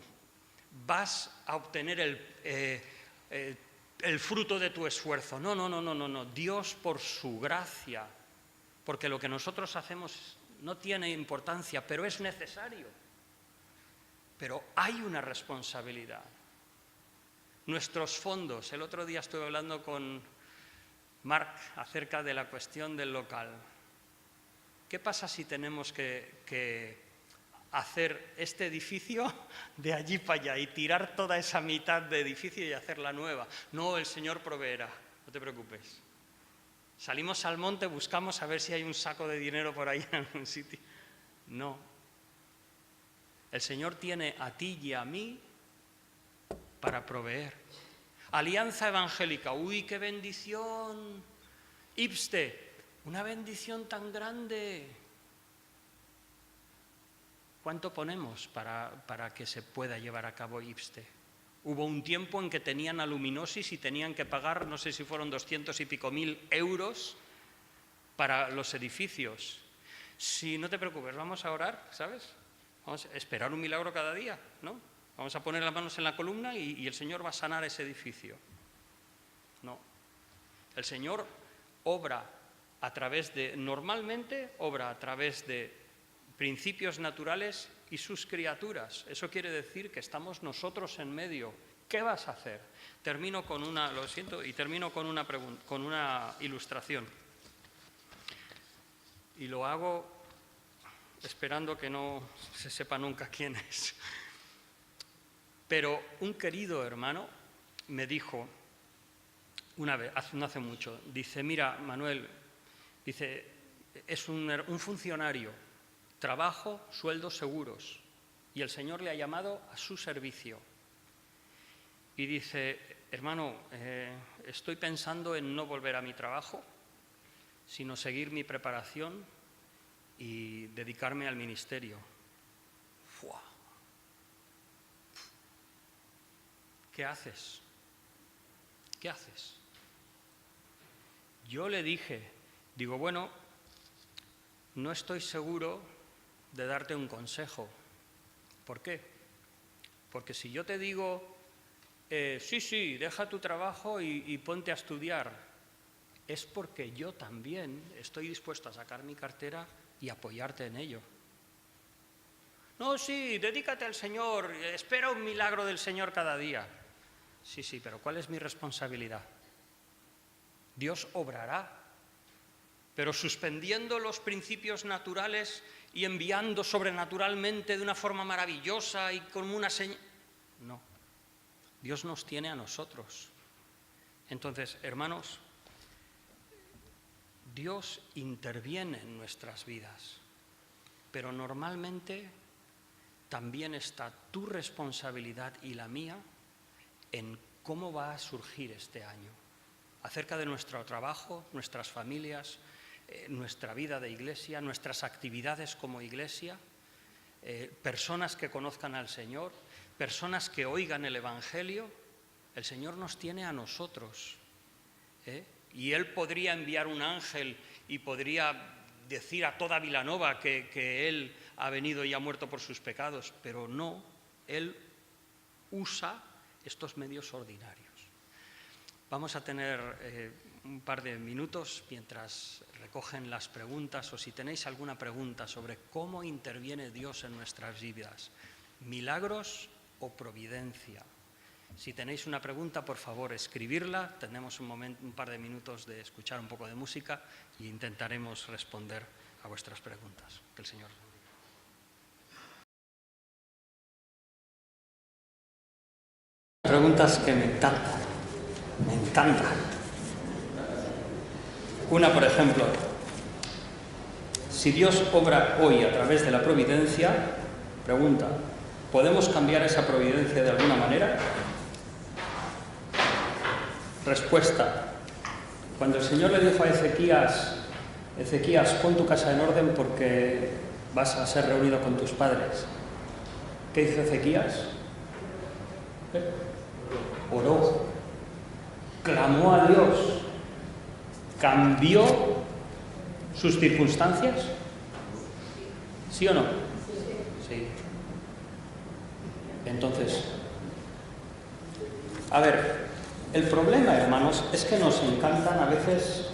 [SPEAKER 1] vas a obtener el fruto de tu esfuerzo. No. Dios por su gracia, porque lo que nosotros hacemos no tiene importancia, pero es necesario. Pero hay una responsabilidad. Nuestros fondos. El otro día estuve hablando con Marc acerca de la cuestión del local. ¿Qué pasa si tenemos que hacer este edificio de allí para allá y tirar toda esa mitad de edificio y hacerla nueva? No, el Señor proveerá, no te preocupes. Salimos al monte, buscamos a ver si hay un saco de dinero por ahí en algún sitio. No. El Señor tiene a ti y a mí para proveer. Alianza Evangélica, uy, qué bendición. IPSTE, una bendición tan grande. ¿Cuánto ponemos para que se pueda llevar a cabo IPSTE? Hubo un tiempo en que tenían aluminosis y tenían que pagar, no sé si fueron 200 y pico mil euros para los edificios. Si no te preocupes, vamos a orar, ¿sabes? Vamos a esperar un milagro cada día, ¿no? Vamos a poner las manos en la columna y el Señor va a sanar ese edificio. No. El Señor obra a través de, normalmente obra a través de principios naturales y sus criaturas. Eso quiere decir que estamos nosotros en medio. ¿Qué vas a hacer? Termino con una, lo siento, y termino con una pregunta, con una ilustración. Y lo hago esperando que no se sepa nunca quién es. Pero un querido hermano me dijo una vez, no hace mucho, dice, mira, Manuel, dice, es un funcionario, trabajo, sueldos seguros, y el Señor le ha llamado a su servicio. Y dice, hermano, estoy pensando en no volver a mi trabajo, sino seguir mi preparación y dedicarme al ministerio. ¡Fua! ¿Qué haces? ¿qué haces? Yo le dije, digo, bueno, no estoy seguro de darte un consejo. ¿Por qué? Porque si yo te digo, sí, deja tu trabajo y ponte a estudiar, es porque yo también estoy dispuesto a sacar mi cartera y apoyarte en ello. No, sí, dedícate al Señor, espera un milagro del Señor cada día. Sí, pero ¿cuál es mi responsabilidad? Dios obrará, pero suspendiendo los principios naturales y enviando sobrenaturalmente de una forma maravillosa y con una señal. No, Dios nos tiene a nosotros. Entonces, hermanos, Dios interviene en nuestras vidas, pero normalmente también está tu responsabilidad y la mía en cómo va a surgir este año, acerca de nuestro trabajo, nuestras familias, nuestra vida de iglesia, nuestras actividades como iglesia, personas que conozcan al Señor, personas que oigan el Evangelio. El Señor nos tiene a nosotros, y Él podría enviar un ángel y podría decir a toda Vilanova que Él ha venido y ha muerto por sus pecados, pero no, Él usa estos medios ordinarios. Vamos a tener un par de minutos mientras recogen las preguntas, o si tenéis alguna pregunta sobre cómo interviene Dios en nuestras vidas, milagros o providencia. Si tenéis una pregunta, por favor, escribirla. Tenemos un par de minutos de escuchar un poco de música e intentaremos responder a vuestras preguntas. Que el Señor os bendiga. Preguntas que me encantan. Una, por ejemplo, si Dios obra hoy a través de la providencia, pregunta, ¿podemos cambiar esa providencia de alguna manera? Respuesta. Cuando el Señor le dijo a Ezequías, pon tu casa en orden porque vas a ser reunido con tus padres, ¿qué hizo Ezequías? Oró, clamó a Dios, cambió sus circunstancias. ¿Sí o no? Sí. Entonces, a ver, el problema, hermanos, es que nos encantan a veces...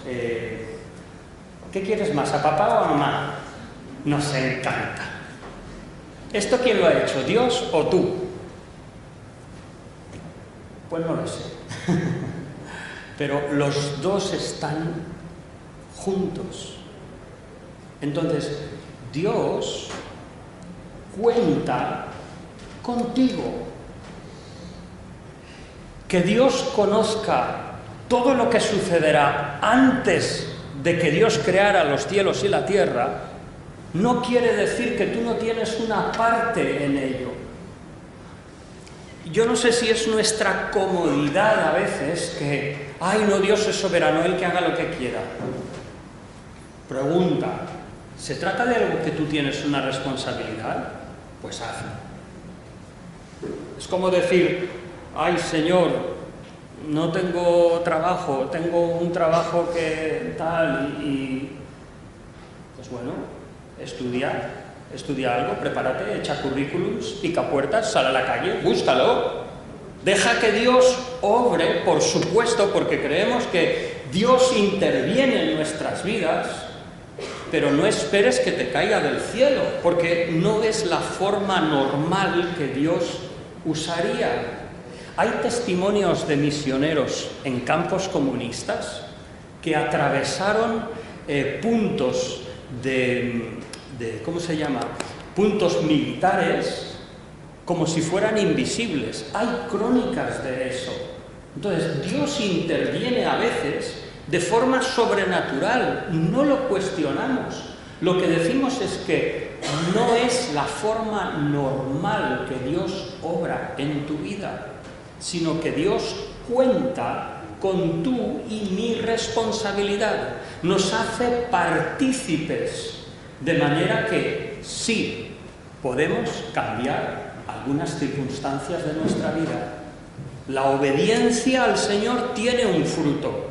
[SPEAKER 1] ¿qué quieres más, a papá o a mamá? Nos encanta. ¿Esto quién lo ha hecho, Dios o tú? Pues no lo sé. Pero los dos están juntos. Entonces, Dios cuenta contigo. Que Dios conozca todo lo que sucederá antes de que Dios creara los cielos y la tierra, no quiere decir que tú no tienes una parte en ello. Yo no sé si es nuestra comodidad a veces que, ay no, Dios es soberano, Él que haga lo que quiera. Pregunta, ¿se trata de algo que tú tienes una responsabilidad? Pues hazlo. Es como decir, ay Señor, no tengo trabajo, tengo un trabajo que tal y pues bueno, estudia algo, prepárate, echa currículums, pica puertas, sal a la calle, búscalo. Deja que Dios obre, por supuesto, porque creemos que Dios interviene en nuestras vidas, pero no esperes que te caiga del cielo, porque no es la forma normal que Dios usaría. Hay testimonios de misioneros en campos comunistas que atravesaron puntos ¿cómo se llama? Puntos militares como si fueran invisibles. Hay crónicas de eso. Entonces, Dios interviene a veces de forma sobrenatural. No lo cuestionamos. Lo que decimos es que no es la forma normal que Dios obra en tu vida, sino que Dios cuenta con tu y mi responsabilidad. Nos hace partícipes, de manera que sí, podemos cambiar algunas circunstancias de nuestra vida.
[SPEAKER 3] La obediencia al Señor tiene un fruto,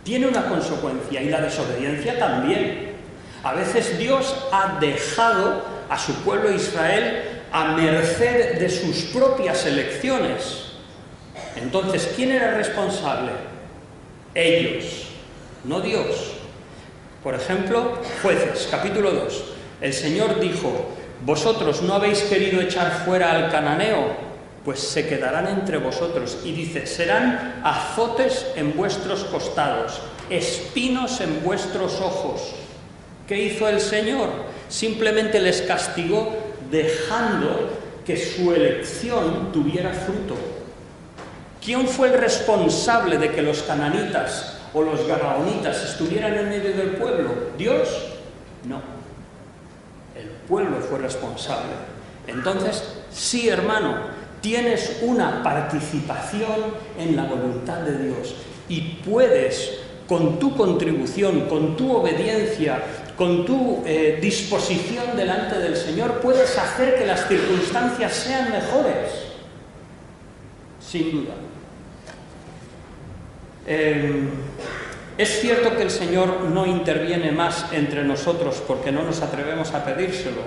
[SPEAKER 3] tiene una consecuencia, y la desobediencia también. A veces Dios ha dejado a su pueblo Israel a merced de sus propias elecciones. Entonces, ¿quién era responsable? Ellos, no Dios. Por ejemplo, Jueces, capítulo 2. El Señor dijo: vosotros no habéis querido echar fuera al cananeo, pues se quedarán entre vosotros. Y dice: serán azotes en vuestros costados, espinos en vuestros ojos. ¿Qué hizo el Señor? Simplemente les castigó dejando que su elección tuviera fruto. ¿Quién fue el responsable de que los cananitas o los gabaonitas estuvieran en medio del pueblo? ¿Dios? No. El pueblo fue responsable. Entonces, sí, hermano, tienes una participación en la voluntad de Dios y puedes, con tu contribución, con tu obediencia, con tu disposición delante del Señor, puedes hacer que las circunstancias sean mejores, sin duda. Es cierto que el Señor no interviene más entre nosotros porque no nos atrevemos a pedírselo.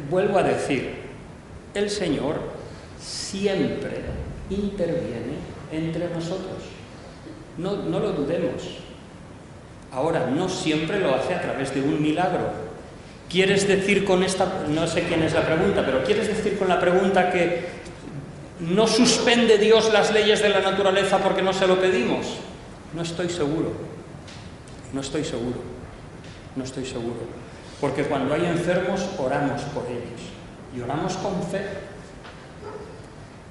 [SPEAKER 3] Vuelvo a decir, el Señor siempre interviene entre nosotros. No lo dudemos. Ahora, no siempre lo hace a través de un milagro. ¿Quieres decir con esta, no sé quién es la pregunta, pero ¿quieres decir con la pregunta que no suspende Dios las leyes de la naturaleza porque no se lo pedimos? No estoy seguro. No estoy seguro. No estoy seguro. Porque cuando hay enfermos, oramos por ellos. Y oramos con fe.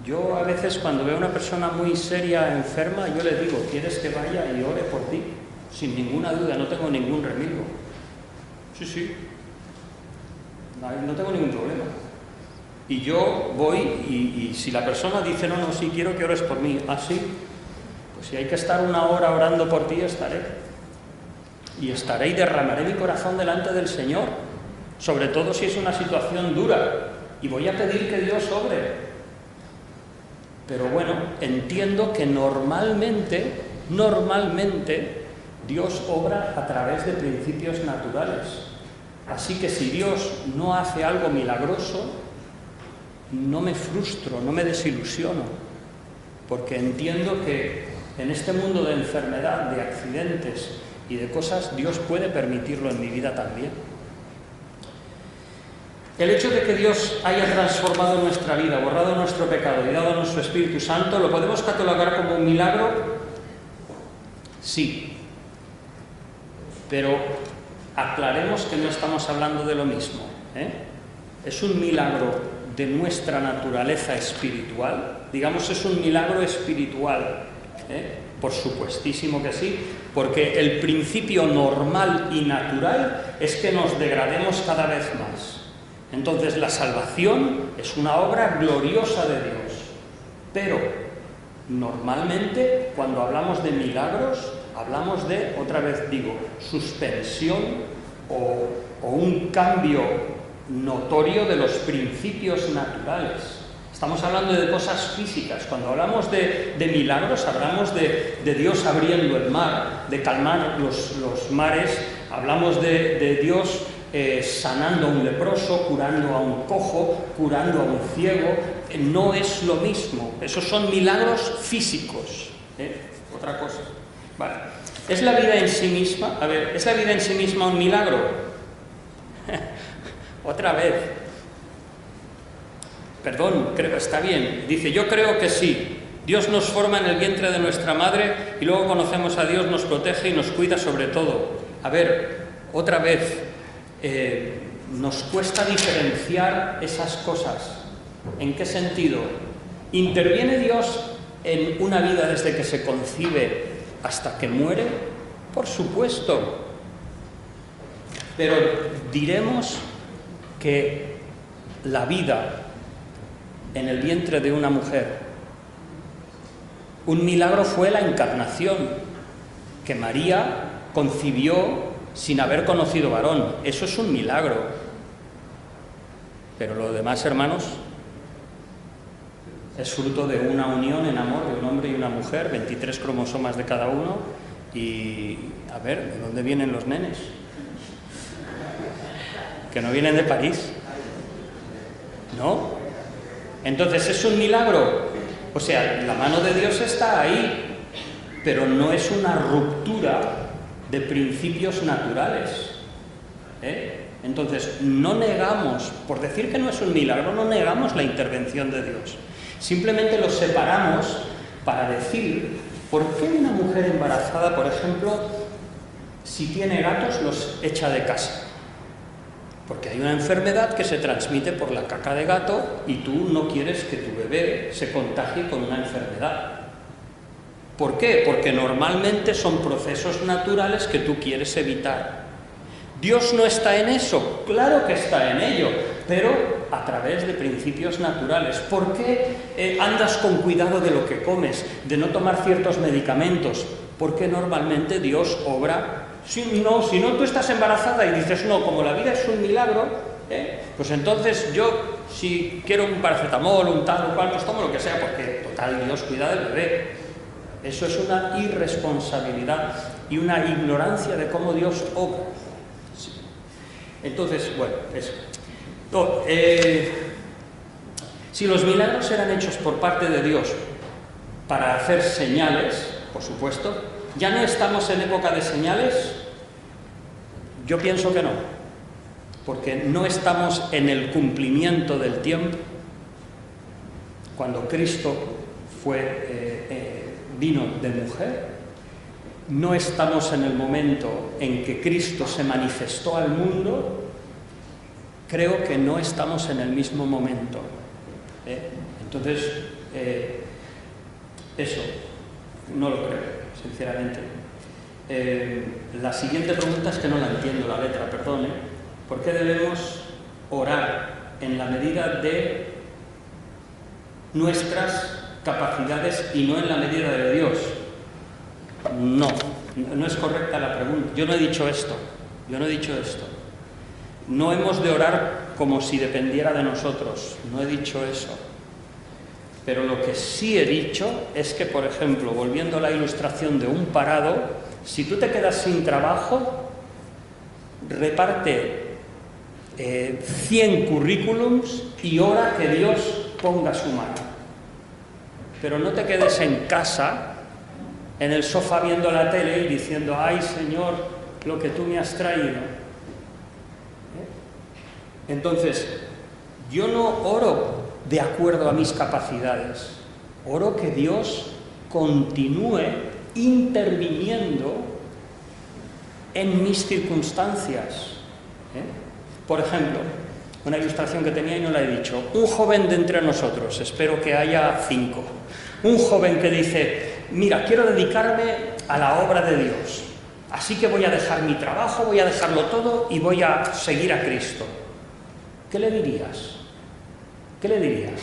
[SPEAKER 3] Yo a veces cuando veo a una persona muy seria, enferma, yo le digo: ¿quieres que vaya y ore por ti? Sin ninguna duda, no tengo ningún remilgo. Sí. No tengo ningún problema. Y yo voy y si la persona dice: no, sí, quiero que ores por mí. Ah, sí. Pues si hay que estar una hora orando por ti, estaré. Y estaré y derramaré mi corazón delante del Señor, sobre todo si es una situación dura, y voy a pedir que Dios obre. Pero bueno, entiendo que normalmente Dios obra a través de principios naturales. Así que si Dios no hace algo milagroso, no me frustro, no me desilusiono, porque entiendo que en este mundo de enfermedad, de accidentes y de cosas, Dios puede permitirlo en mi vida también. El hecho de que Dios haya transformado nuestra vida, borrado nuestro pecado y dado su Espíritu Santo, ¿lo podemos catalogar como un milagro? Sí. Pero aclaremos que no estamos hablando de lo mismo, ¿eh? Es un milagro de nuestra naturaleza espiritual, digamos, es un milagro espiritual, ¿eh? Por supuestísimo que sí, porque el principio normal y natural es que nos degrademos cada vez más. Entonces la salvación es una obra gloriosa de Dios, pero normalmente cuando hablamos de milagros hablamos de, otra vez digo, suspensión o un cambio notorio de los principios naturales. Estamos hablando de cosas físicas. Cuando hablamos de milagros, hablamos de Dios abriendo el mar, de calmar los mares, hablamos de Dios sanando a un leproso, curando a un cojo, curando a un ciego. No es lo mismo. Esos son milagros físicos. Otra cosa. Vale. ¿Es la vida en sí misma? A ver, ¿es la vida en sí misma un milagro? Otra vez. Perdón, creo, está bien. Dice: yo creo que sí. Dios nos forma en el vientre de nuestra madre y luego conocemos a Dios, nos protege y nos cuida sobre todo. A ver, otra vez, nos cuesta diferenciar esas cosas. ¿En qué sentido? ¿Interviene Dios en una vida desde que se concibe hasta que muere? Por supuesto. Pero diremos que la vida en el vientre de una mujer, un milagro fue la encarnación, que María concibió sin haber conocido varón. Eso es un milagro. Pero lo demás, hermanos, Es fruto de una unión en amor de un hombre y una mujer, 23 cromosomas de cada uno, y a ver, ¿de dónde vienen los nenes? Que no vienen de París, ¿no? Entonces, ¿es un milagro? O sea, la mano de Dios está ahí, pero no es una ruptura de principios naturales, ¿eh? Entonces, no negamos, por decir que no es un milagro, no negamos la intervención de Dios. Simplemente lo separamos para decir, ¿por qué una mujer embarazada, por ejemplo, si tiene gatos, los echa de casa? Porque hay una enfermedad que se transmite por la caca de gato y tú no quieres que tu bebé se contagie con una enfermedad. ¿Por qué? Porque normalmente son procesos naturales que tú quieres evitar. ¿Dios no está en eso? Claro que está en ello, pero a través de principios naturales. ¿Por qué andas con cuidado de lo que comes, de no tomar ciertos medicamentos? Porque normalmente Dios obra. Si no, tú estás embarazada y dices, no, como la vida es un milagro, pues entonces yo, si quiero un paracetamol, un tal o cual, pues tomo lo que sea, porque total Dios cuida del bebé. Eso es una irresponsabilidad y una ignorancia de cómo Dios obra. Sí. Entonces, bueno, eso. Si los milagros eran hechos por parte de Dios para hacer señales, por supuesto, ¿ya no estamos en época de señales? Yo pienso que no, porque no estamos en el cumplimiento del tiempo. Cuando Cristo vino de mujer, no estamos en el momento en que Cristo se manifestó al mundo. Creo que no estamos en el mismo momento. Entonces, eso, no lo creo, sinceramente. La siguiente pregunta es que no la entiendo, la letra, perdone. ¿Por qué debemos orar en la medida de nuestras capacidades y no en la medida de Dios? No es correcta la pregunta. Yo no he dicho esto. No hemos de orar como si dependiera de nosotros. No he dicho eso. Pero lo que sí he dicho es que, por ejemplo, volviendo a la ilustración de un parado, si tú te quedas sin trabajo, reparte 100 currículums y ora que Dios ponga su mano. Pero no te quedes en casa, en el sofá viendo la tele y diciendo, ay Señor, lo que tú me has traído. Entonces, yo no oro de acuerdo a mis capacidades, oro que Dios continúe interviniendo en mis circunstancias. Por ejemplo, una ilustración que tenía y no la he dicho, un joven de entre nosotros, espero que haya 5, un joven que dice, mira, quiero dedicarme a la obra de Dios, así que voy a dejar mi trabajo, voy a dejarlo todo y voy a seguir a Cristo. ¿Qué le dirías? ¿Qué le dirías?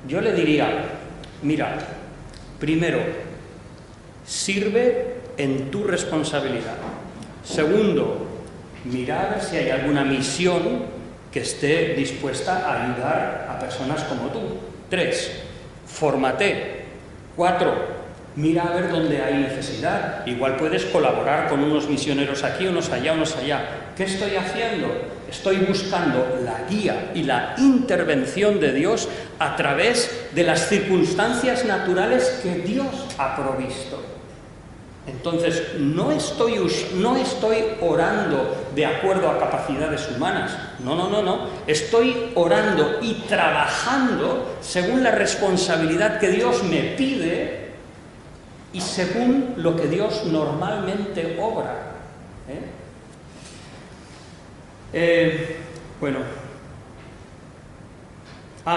[SPEAKER 3] Yo le diría, mira, primero, sirve en tu responsabilidad. Segundo, mira a ver si hay alguna misión que esté dispuesta a ayudar a personas como tú. 3, fórmate. 4, mira a ver dónde hay necesidad. Igual puedes colaborar con unos misioneros aquí, unos allá, unos allá. ¿Qué estoy haciendo? Estoy buscando la guía y la intervención de Dios a través de las circunstancias naturales que Dios ha provisto. Entonces, no estoy orando de acuerdo a capacidades humanas. No. Estoy orando y trabajando según la responsabilidad que Dios me pide y según lo que Dios normalmente obra.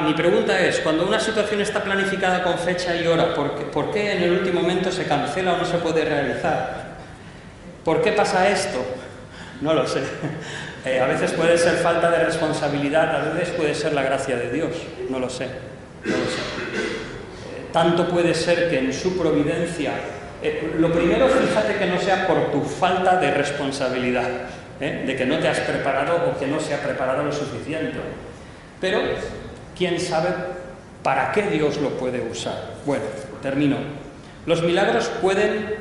[SPEAKER 3] Mi pregunta es, cuando una situación está planificada con fecha y hora, ¿por qué en el último momento se cancela o no se puede realizar? ¿Por qué pasa esto? No lo sé. A veces puede ser falta de responsabilidad, a veces puede ser la gracia de Dios, no lo sé. Tanto puede ser que en su providencia... lo primero, fíjate que no sea por tu falta de responsabilidad, de que no te has preparado o que no se ha preparado lo suficiente. Pero, quién sabe ¿Para qué Dios lo puede usar? Bueno, termino. ¿Los milagros pueden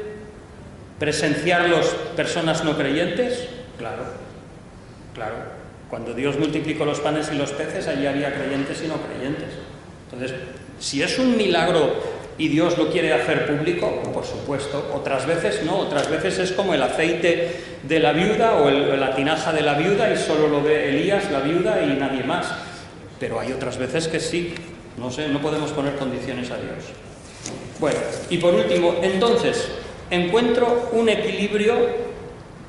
[SPEAKER 3] presenciarlos personas no creyentes? Claro, claro. Cuando Dios multiplicó los panes y los peces, allí había creyentes y no creyentes. Entonces, si es un milagro y Dios lo quiere hacer público, por supuesto. Otras veces no, otras veces es como el aceite de la viuda o la tinaja de la viuda y solo lo ve Elías, la viuda y nadie más. Pero hay otras veces que sí. No sé, no podemos poner condiciones a Dios. Bueno, y por último, entonces, encuentro un equilibrio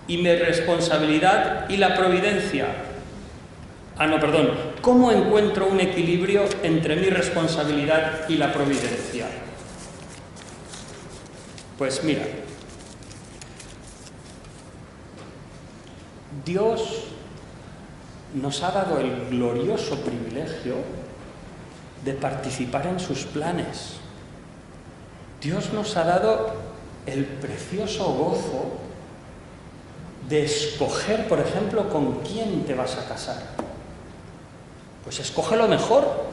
[SPEAKER 3] y mi responsabilidad y la providencia. ¿Cómo encuentro un equilibrio entre mi responsabilidad y la providencia? Pues mira, Dios nos ha dado el glorioso privilegio de participar en sus planes. Dios nos ha dado el precioso gozo de escoger, por ejemplo, con quién te vas a casar. Pues escoge lo mejor.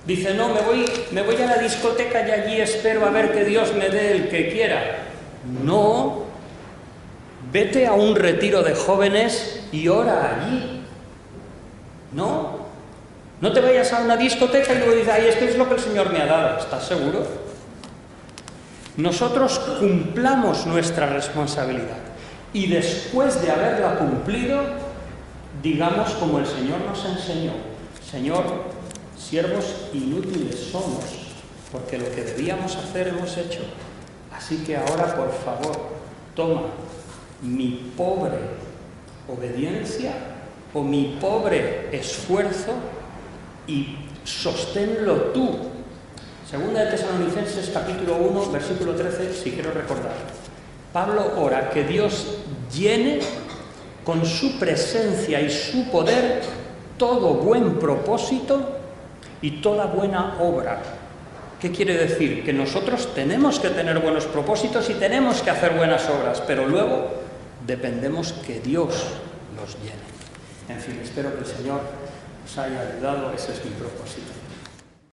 [SPEAKER 3] Dice, no, me voy a la discoteca y allí espero a ver que Dios me dé el que quiera. No, vete a un retiro de jóvenes y ora allí. No te vayas a una discoteca y luego dices, ay, esto es lo que el Señor me ha dado. ¿Estás seguro? Nosotros cumplamos nuestra responsabilidad y después de haberla cumplido, digamos como el Señor nos enseñó, Señor, siervos inútiles somos, porque lo que debíamos hacer hemos hecho. Así que ahora, por favor, toma mi pobre obediencia o mi pobre esfuerzo y sosténlo tú. Segunda de Tesalonicenses, capítulo 1, versículo 13, si quiero recordar. Pablo ora que Dios llene con su presencia y su poder todo buen propósito y toda buena obra. ¿Qué quiere decir? Que nosotros tenemos que tener buenos propósitos y tenemos que hacer buenas obras, pero luego dependemos que Dios los llene. En fin, espero que el Señor os haya ayudado, ese es mi propósito.